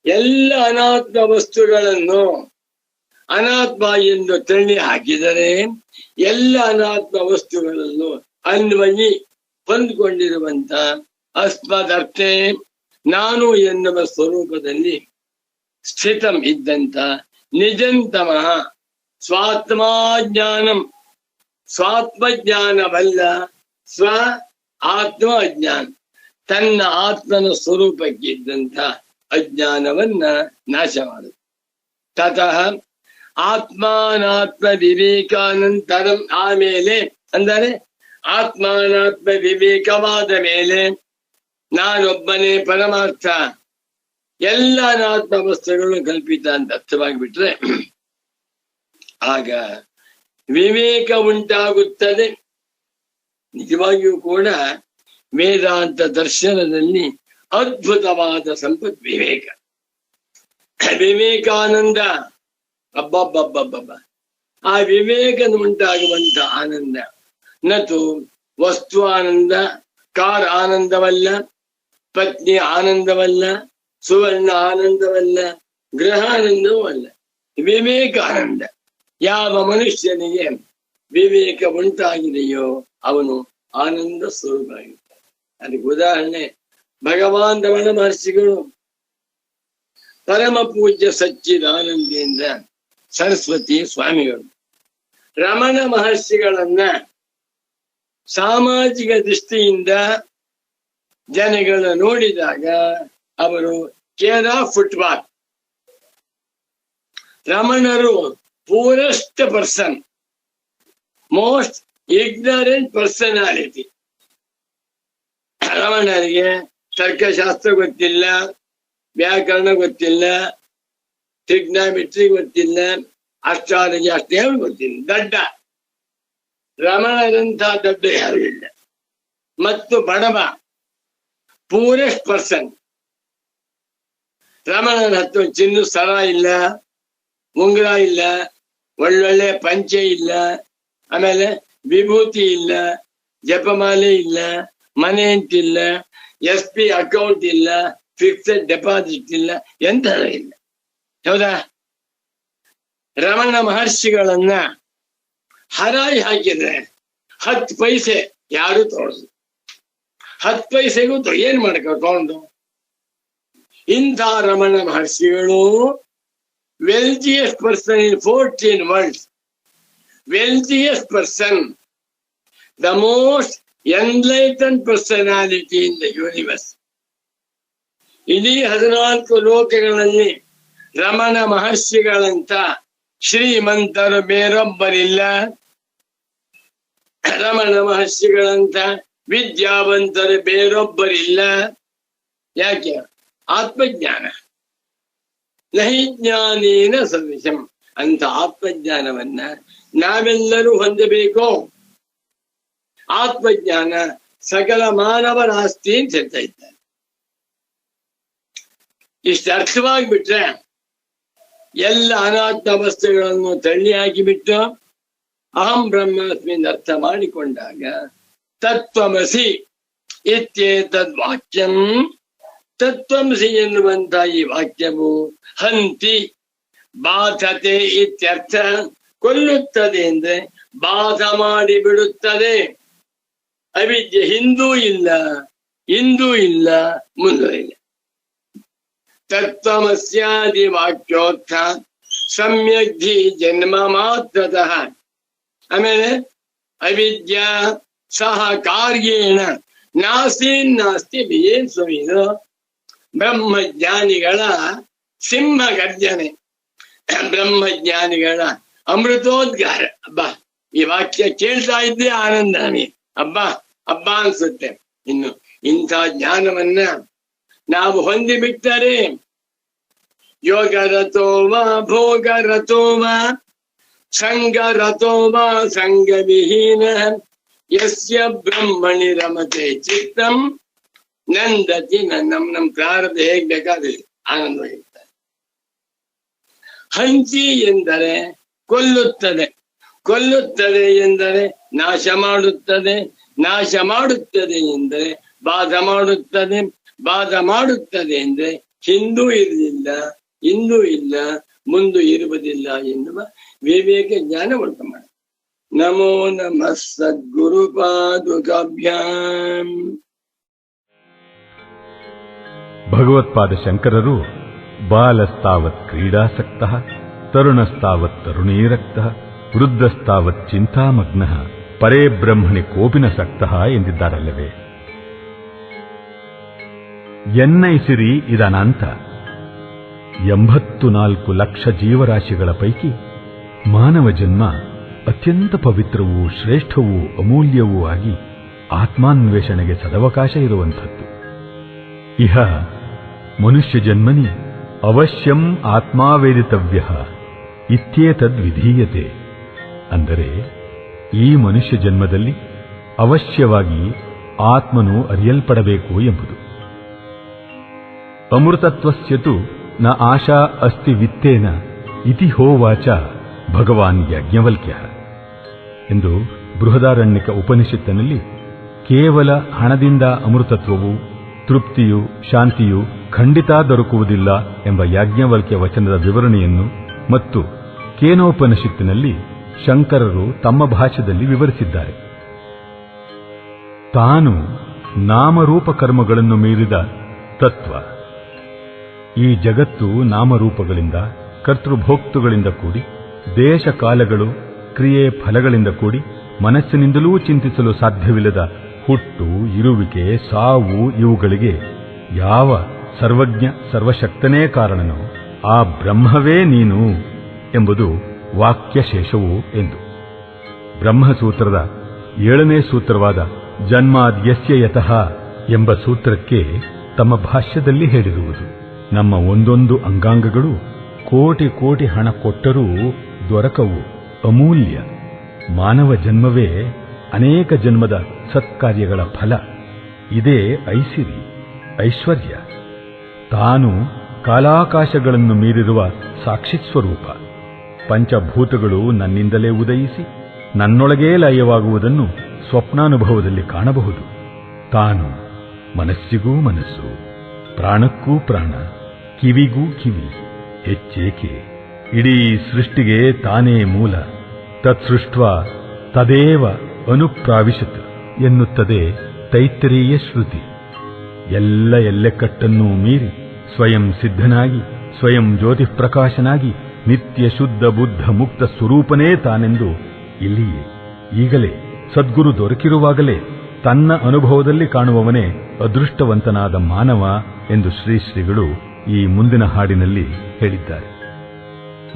ಎಲ್ಲ ಅನಾತ್ಮ ವಸ್ತುಗಳನ್ನು ಅನಾತ್ಮ ಎಂದು ತಳ್ಳಿ ಹಾಕಿದರೆ ಎಲ್ಲ ಅನಾತ್ಮ ವಸ್ತುಗಳನ್ನು ಅನ್ವಯಿ ಹೊಂದಿಕೊಂಡಿರುವಂತ ಅಸ್ಮದರ್ಥೆ, ನಾನು ಎನ್ನುವ ಸ್ವರೂಪದಲ್ಲಿ ಸ್ಥಿತಂ ಇದ್ದಂತ ನಿಜಂತಮಃ ಸ್ವಾತ್ಮಾಜ್ಞಾನಂ, ಸ್ವಾತ್ಮಜ್ಞಾನವಲ್ಲ, ಸ್ವ ಆತ್ಮ ಅಜ್ಞಾನ, ತನ್ನ ಆತ್ಮನ ಸ್ವರೂಪಕ್ಕಿದ್ದಂಥ ಅಜ್ಞಾನವನ್ನ ನಾಶ ಮಾಡುತ್ತೆ. ತತಃ ಆತ್ಮಾನಾತ್ಮ ವಿವೇಕಾನಂತರಂ, ಆಮೇಲೆ ಅಂದರೆ ಆತ್ಮಾನಾತ್ಮ ವಿವೇಕವಾದ ಮೇಲೆ ನಾನೊಬ್ಬನೇ ಪರಮಾರ್ಥ, ಎಲ್ಲ ಅನಾತ್ಮ ವಸ್ತುಗಳು ಕಲ್ಪಿತ ಅಂತ ಅರ್ಥವಾಗಿಬಿಟ್ರೆ ಆಗ ವಿವೇಕ ಉಂಟಾಗುತ್ತದೆ. ನಿಜವಾಗಿಯೂ ಕೂಡ ವೇದಾಂತ ದರ್ಶನದಲ್ಲಿ ಅದ್ಭುತವಾದ ಸಂಪತ್ ವಿವೇಕ. ವಿವೇಕಾನಂದ, ಅಬ್ಬಬ್ಬಬ್ಬಬ್ಬ, ಆ ವಿವೇಕದ ಉಂಟಾಗುವಂತ ಆನಂದ ನತು ವಸ್ತು ಆನಂದ, ಕಾರ್ ಆನಂದವಲ್ಲ, ಪತ್ನಿ ಆನಂದವಲ್ಲ, ಸುವರ್ಣ ಆನಂದವಲ್ಲ, ಗೃಹಾನಂದವೂ ಅಲ್ಲ, ವಿವೇಕಾನಂದ. ಯಾವ ಮನುಷ್ಯನಿಗೆ ವಿವೇಕ ಉಂಟಾಗಿದೆಯೋ ಅವನು ಆನಂದ ಸ್ವರೂಪ ಆಗಿರ್ತಾನೆ. ಅದಕ್ಕೆ ಉದಾಹರಣೆ ಭಗವಾನ್ ರಮಣ ಮಹರ್ಷಿಗಳು ಪರಮ ಪೂಜ್ಯ ಸಚ್ಚಿದಾನಂದೇಂದ್ರ ಸರಸ್ವತಿ ಸ್ವಾಮಿಗಳು ರಮಣ ಮಹರ್ಷಿಗಳನ್ನ ಸಾಮಾಜಿಕ ದೃಷ್ಟಿಯಿಂದ ಜನಗಳು ನೋಡಿದಾಗ ಅವರು ಕೇರ್ ಆಫ್ ಫುಟ್ಬಾಲ್. ರಮಣರು poorest person, most ignorant personality. ರಮಣರಿಗೆ ತರ್ಕಶಾಸ್ತ್ರ ಗೊತ್ತಿಲ್ಲ, ವ್ಯಾಕರಣ ಗೊತ್ತಿಲ್ಲ, ಟ್ರಿಗ್ನಾಮಿಟ್ರಿ ಗೊತ್ತಿಲ್ಲ, ಅಷ್ಟಾರಿಗೆ ಅಷ್ಟೇ ಗೊತ್ತಿಲ್ಲ, ದಡ್ಡ. ರಮಣರಂಥ ದಡ್ಡ ಯಾರು ಇಲ್ಲ. ಮತ್ತು ಬಡವ, ಪೂರೆಸ್ಟ್ ಪರ್ಸನ್. ರಮಣನ ಹತ್ತು ಚಿನ್ನ ಸರ ಇಲ್ಲ, ಉಂಗುರ ಇಲ್ಲ, ಒಳ್ಳೊಳ್ಳೆ ಪಂಚೆ ಇಲ್ಲ, ಆಮೇಲೆ ವಿಭೂತಿ ಇಲ್ಲ, ಜಪಮಾಲೆ ಇಲ್ಲ, ಮನೆ ಅಂತಿಲ್ಲ, SP ಅಕೌಂಟ್ ಇಲ್ಲ, ಫಿಕ್ಸೆಡ್ ಡೆಪಾಸಿಟ್ ಇಲ್ಲ, ಎಂಥದ ಇಲ್ಲ. ಹೌದಾ? ರಮಣ ಮಹರ್ಷಿಗಳನ್ನ ಹರಾಯಿ ಹಾಕಿದ್ರೆ 10 ಪೈಸೆ ಯಾರು ತಗೊಳ್ದು. 10 ಪೈಸೆಗೂ ಏನ್ ಮಾಡ್ಕೊ ತಗೊಂಡು. ಇಂಥ ರಮಣ ಮಹರ್ಷಿಗಳು wealthiest person in 14 worlds, wealthiest person, the most enlightened personality in the universe. ಇಡೀ 14 ಲೋಕಗಳಲ್ಲಿ ರಮಣ ಮಹರ್ಷಿಗಳಂತ ಶ್ರೀಮಂತರು ಬೇರೊಬ್ಬರಿಲ್ಲ. ರಮಣ ಮಹರ್ಷಿಗಳಂತ ವಿದ್ಯಾವಂತರು ಬೇರೊಬ್ಬರಿಲ್ಲ. ಯಾಕೆ? ಆತ್ಮಜ್ಞಾನ. ನಹಿ ಜ್ಞಾನೇನ ಸದೃಶಂ ಅಂತ ಆತ್ಮಜ್ಞಾನವನ್ನ ನಾವೆಲ್ಲರೂ ಹೊಂದಬೇಕು. ಆತ್ಮಜ್ಞಾನ ಸಕಲ ಮಾನವರ ಆಸ್ತಿ ಅಂತ ಹೇಳ್ತಾ ಇದ್ದಾರೆ. ಇಷ್ಟು ಅರ್ಥವಾಗಿಬಿಟ್ರೆ ಎಲ್ಲ ಅನಾತ್ಮ ವಸ್ತುಗಳನ್ನು ತಳ್ಳಿ ಹಾಕಿಬಿಟ್ಟು ಅಹಂ ಬ್ರಹ್ಮಾಸ್ಮಿ ಅರ್ಥ ಮಾಡಿಕೊಂಡಾಗ ತತ್ವಮಸಿ ಇತ್ಯೇತದ್ ವಾಕ್ಯಂ, ತತ್ವಮಸಿ ಎನ್ನುವಂತ ಈ ವಾಕ್ಯವು ಹಂತಿ ಬಾಧತೆ ಇತ್ಯರ್ಥ. ಕೊಲ್ಲುತ್ತದೆ ಅಂದ್ರೆ ಬಾಧ ಮಾಡಿ ಬಿಡುತ್ತದೆ. ಅವಿದ್ಯೆ ಹಿಂದೂ ಇಲ್ಲ, ಇಂದೂ ಇಲ್ಲ, ಮುಂದೂ ಇಲ್ಲ. ತತ್ವಮಸ್ಯಾದಿ ವಾಕ್ಯೋತ್ಥ ಸಮ್ಯಗ್ಧಿ ಜನ್ಮ ಮಾತ್ರತಃ. ಆಮೇಲೆ ಅವಿದ್ಯಾ ಸಹ ಕಾರ್ಯೇಣ ನಾಸ್ತಿ ಏನ್ ಸ್ವಾಮಿದು ಬ್ರಹ್ಮಜ್ಞಾನಿಗಳ ಸಿಂಹ ಗರ್ಜನೆ, ಬ್ರಹ್ಮಜ್ಞಾನಿಗಳ ಅಮೃತೋದ್ಗಾರ. ಅಬ್ಬಾ, ಈ ವಾಕ್ಯ ಕೇಳ್ತಾ ಇದ್ದೆ ಆನಂದ ನಮಗೆ. ಅಬ್ಬಾ ಅಬ್ಬಾ ಅನ್ಸುತ್ತೆ. ಇನ್ನು ಇಂಥ ಜ್ಞಾನವನ್ನ ನಾವು ಹೊಂದಿಬಿಟ್ಟರೆ ಯೋಗರಥೋವಾ ಭೋಗರಥೋವಾ ಸಂಗರಥೋವಾ ಸಂಗವಿಹೀನ ಯಸ್ಯ ಬ್ರಹ್ಮಣಿ ರಮತೆ ಚಿತ್ತಂ ನಂದತಿ. ನಮ್ ಪ್ರಾರಬ್ಧ ಹೇಗ್ ಬೇಕಾದ್ರೆ ಆನಂದವಾಗಿರ್ತಾರೆ. ಹಂಚಿ ಎಂದರೆ ಕೊಲ್ಲುತ್ತದೆ, ಕೊಲ್ಲುತ್ತದೆ ಎಂದರೆ ನಾಶ ಮಾಡುತ್ತದೆ, ನಾಶ ಮಾಡುತ್ತದೆ ಎಂದರೆ ಬಾಧ ಮಾಡುತ್ತದೆ, ಬಾಧ ಮಾಡುತ್ತದೆ ಎಂದ್ರೆ ಹಿಂದೂ ಇರಲಿಲ್ಲ, ಇಂದೂ ಇಲ್ಲ, ಮುಂದೂ ಇರುವುದಿಲ್ಲ ಎನ್ನುವ ವಿವೇಕ ಜ್ಞಾನ ಉಂಟು ಮಾಡಿ. ನಮೋ ನಮಃ ಸದ್ಗುರು ಪಾದುಕಾಭ್ಯಾಂ. ಭಗವತ್ಪಾದ ಶಂಕರರು ಬಾಲಸ್ತಾವತ್ ಕ್ರೀಡಾಸಕ್ತಃ, ತರುಣಸ್ತಾವತ್ ತರುಣೀರಕ್ತಃ, ವೃದ್ಧಸ್ತಾವತ್ ಚಿಂತಾಮಗ್ನಃ, ಪರೇ ಬ್ರಹ್ಮಣಿ ಕೋಪಿನ ಸಕ್ತಃ ಎಂದಿದ್ದಾರಲ್ಲವೇ? ಎನ್ನೈಸಿರಿ ಇದನಂತ. 84 ಲಕ್ಷ ಜೀವರಾಶಿಗಳ ಪೈಕಿ ಮಾನವ ಜನ್ಮ ಅತ್ಯಂತ ಪವಿತ್ರವೂ ಶ್ರೇಷ್ಠವೂ ಅಮೂಲ್ಯವೂ ಆಗಿ ಆತ್ಮಾನ್ವೇಷಣೆಗೆ ಸದವಕಾಶ ಇರುವಂಥದ್ದು. ಇಹ ಮನುಷ್ಯ ಜನ್ಮನಿ ಅವಶ್ಯಂ ಆತ್ಮಾವೇದಿತವ್ಯ ಇತ್ಯೇತದ್ವಿಧೀಯತೆ. ಅಂದರೆ ಈ ಮನುಷ್ಯ ಜನ್ಮದಲ್ಲಿ ಅವಶ್ಯವಾಗಿ ಆತ್ಮನು ಅರಿಯಲ್ಪಡಬೇಕು ಎಂಬುದು. ಅಮೃತತ್ವಸ್ಯತು ನ ಆಶಾ ಅಸ್ತಿ ವಿತ್ತೇನ ಇತಿ ಹೋವಾಚ ಭಗವಾನ್ ಯಾಜ್ಞವಲ್ಕ್ಯ ಎಂದು ಬೃಹದಾರಣ್ಯಕ ಉಪನಿಷತ್ತಿನಲ್ಲಿ ಕೇವಲ ಹಣದಿಂದ ಅಮೃತತ್ವವು, ತೃಪ್ತಿಯು, ಶಾಂತಿಯು ಖಂಡಿತ ದೊರಕುವುದಿಲ್ಲ ಎಂಬ ಯಾಜ್ಞವಲ್ಕ್ಯ ವಚನದ ವಿವರಣೆಯನ್ನು ಮತ್ತು ಕೇನೋಪನಿಷತ್ತಿನಲ್ಲಿ ಶಂಕರರು ತಮ್ಮ ಭಾಷ್ಯದಲ್ಲಿ ವಿವರಿಸಿದ್ದಾರೆ. ತಾನು ನಾಮರೂಪ ಕರ್ಮಗಳನ್ನು ಮೀರಿದ ತತ್ವ. ಈ ಜಗತ್ತು ನಾಮರೂಪಗಳಿಂದ, ಕರ್ತೃಭೋಕ್ತೃಗಳಿಂದ ಕೂಡಿ, ದೇಶ ಕಾಲಗಳು, ಕ್ರಿಯೆ ಫಲಗಳಿಂದ ಕೂಡಿ ಮನಸ್ಸಿನಿಂದಲೂ ಚಿಂತಿಸಲು ಸಾಧ್ಯವಿಲ್ಲದ ಹುಟ್ಟು, ಇರುವಿಕೆ, ಸಾವು ಇವುಗಳಿಗೆ ಯಾವ ಸರ್ವಜ್ಞ ಸರ್ವಶಕ್ತನೇ ಕಾರಣನೋ ಆ ಬ್ರಹ್ಮವೇ ನೀನು ಎಂಬುದು ವಾಕ್ಯಶೇಷವು ಎಂದು. ಬ್ರಹ್ಮಸೂತ್ರದ 7ನೇ ಸೂತ್ರವಾದ ಜನ್ಮಾದ್ಯಸ್ಯ ಯತಃ ಎಂಬ ಸೂತ್ರಕ್ಕೆ ತಮ್ಮ ಭಾಷ್ಯದಲ್ಲಿ ಹೇಳಿರುವುದು, ನಮ್ಮ ಒಂದೊಂದು ಅಂಗಾಂಗಗಳು ಕೋಟಿ ಕೋಟಿ ಹಣ ಕೊಟ್ಟರೂ ದೊರಕವು, ಅಮೂಲ್ಯ. ಮಾನವ ಜನ್ಮವೇ ಅನೇಕ ಜನ್ಮದ ಸತ್ಕಾರ್ಯಗಳ ಫಲ. ಇದೇ ಐಸಿರಿ, ಐಶ್ವರ್ಯ. ತಾನು ಕಾಲಾಕಾಶಗಳನ್ನು ಮೀರಿರುವ ಸಾಕ್ಷಿಸ್ವರೂಪ. ಪಂಚಭೂತಗಳು ನನ್ನಿಂದಲೇ ಉದಯಿಸಿ ನನ್ನೊಳಗೇ ಲಯವಾಗುವುದನ್ನು ಸ್ವಪ್ನಾನುಭವದಲ್ಲಿ ಕಾಣಬಹುದು. ತಾನು ಮನಸ್ಸಿಗೂ ಮನಸ್ಸು, ಪ್ರಾಣಕ್ಕೂ ಪ್ರಾಣ, ಕಿವಿಗೂ ಕಿವಿ, ಹೆಚ್ಚೇಕೆ ಇಡೀ ಸೃಷ್ಟಿಗೆ ತಾನೇ ಮೂಲ. ತತ್ಸೃಷ್ಟ್ವಾ ತದೇವ ಅನುಪ್ರಾವಿಶತ್ ಎನ್ನುತ್ತದೆ ತೈತ್ತರೀಯ ಶ್ರುತಿ. ಎಲ್ಲ ಎಲ್ಲೆಕ್ಕಟ್ಟನ್ನೂ ಮೀರಿ ಸ್ವಯಂ ಸಿದ್ಧನಾಗಿ, ಸ್ವಯಂ ಜ್ಯೋತಿಪ್ರಕಾಶನಾಗಿ, ನಿತ್ಯ ಶುದ್ಧ ಬುದ್ಧ ಮುಕ್ತ ಸ್ವರೂಪನೇ ತಾನೆಂದು ಇಲ್ಲಿಯೇ ಈಗಲೇ ಸದ್ಗುರು ದೊರಕಿರುವಾಗಲೇ ತನ್ನ ಅನುಭವದಲ್ಲಿ ಕಾಣುವವನೇ ಅದೃಷ್ಟವಂತನಾದ ಮಾನವ ಎಂದು ಶ್ರೀಗಳು ಈ ಮುಂದಿನ ಹಾಡಿನಲ್ಲಿ ಹೇಳಿದ್ದಾರೆ.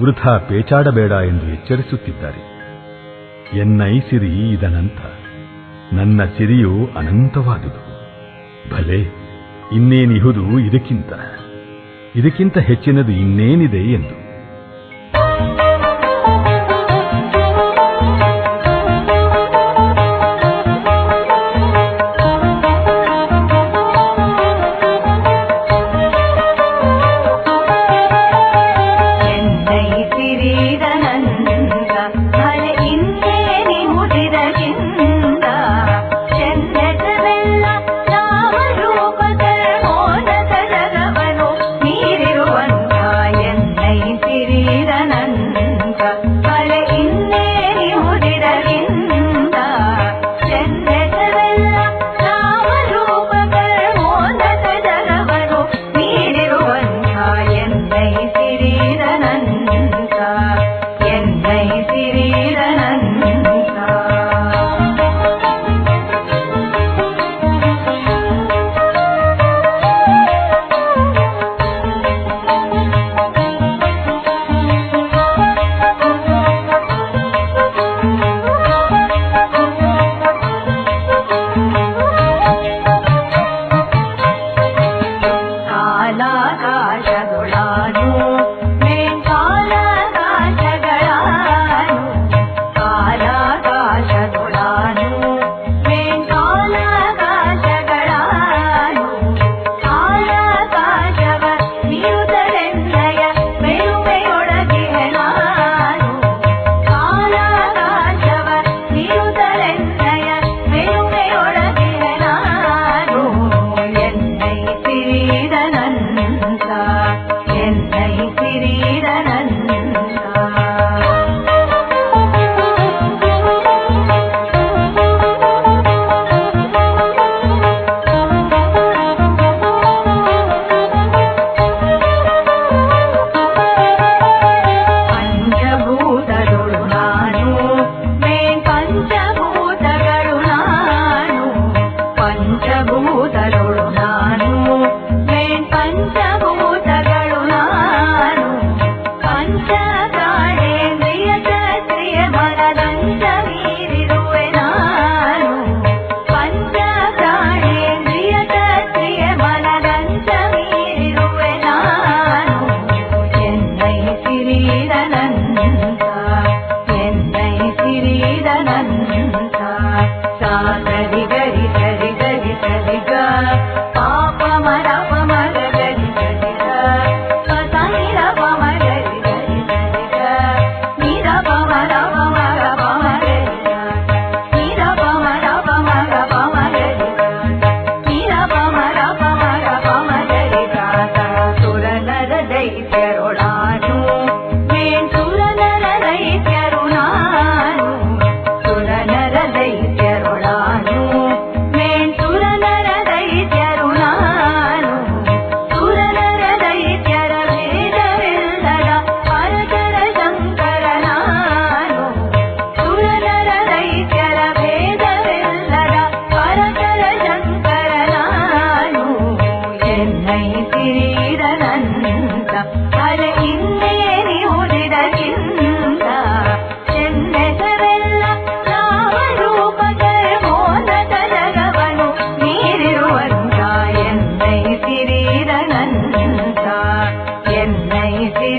ವೃಥಾ ಪೇಚಾಡಬೇಡ ಎಂದು ಎಚ್ಚರಿಸುತ್ತಿದ್ದಾರೆ. ಎನ್ನೈಸಿರಿ ಇದನಂತ, ನನ್ನ ಸಿರಿಯು ಅನಂತವಾದುದು. ಭಲೆ, ಇನ್ನೇನಿಹುದು ಇದಕ್ಕಿಂತ ಹೆಚ್ಚಿನದು ಇನ್ನೇನಿದೆ ಎಂದು. ರೂಪದ ಮೋನದ ಜಗವನು ಮೀರಿರುವಂತ ಎನ್ನೈ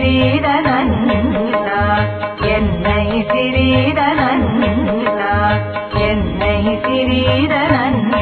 சிறிதனந்த என்னை சிறிதனந்த என்னை சிறிதனந்த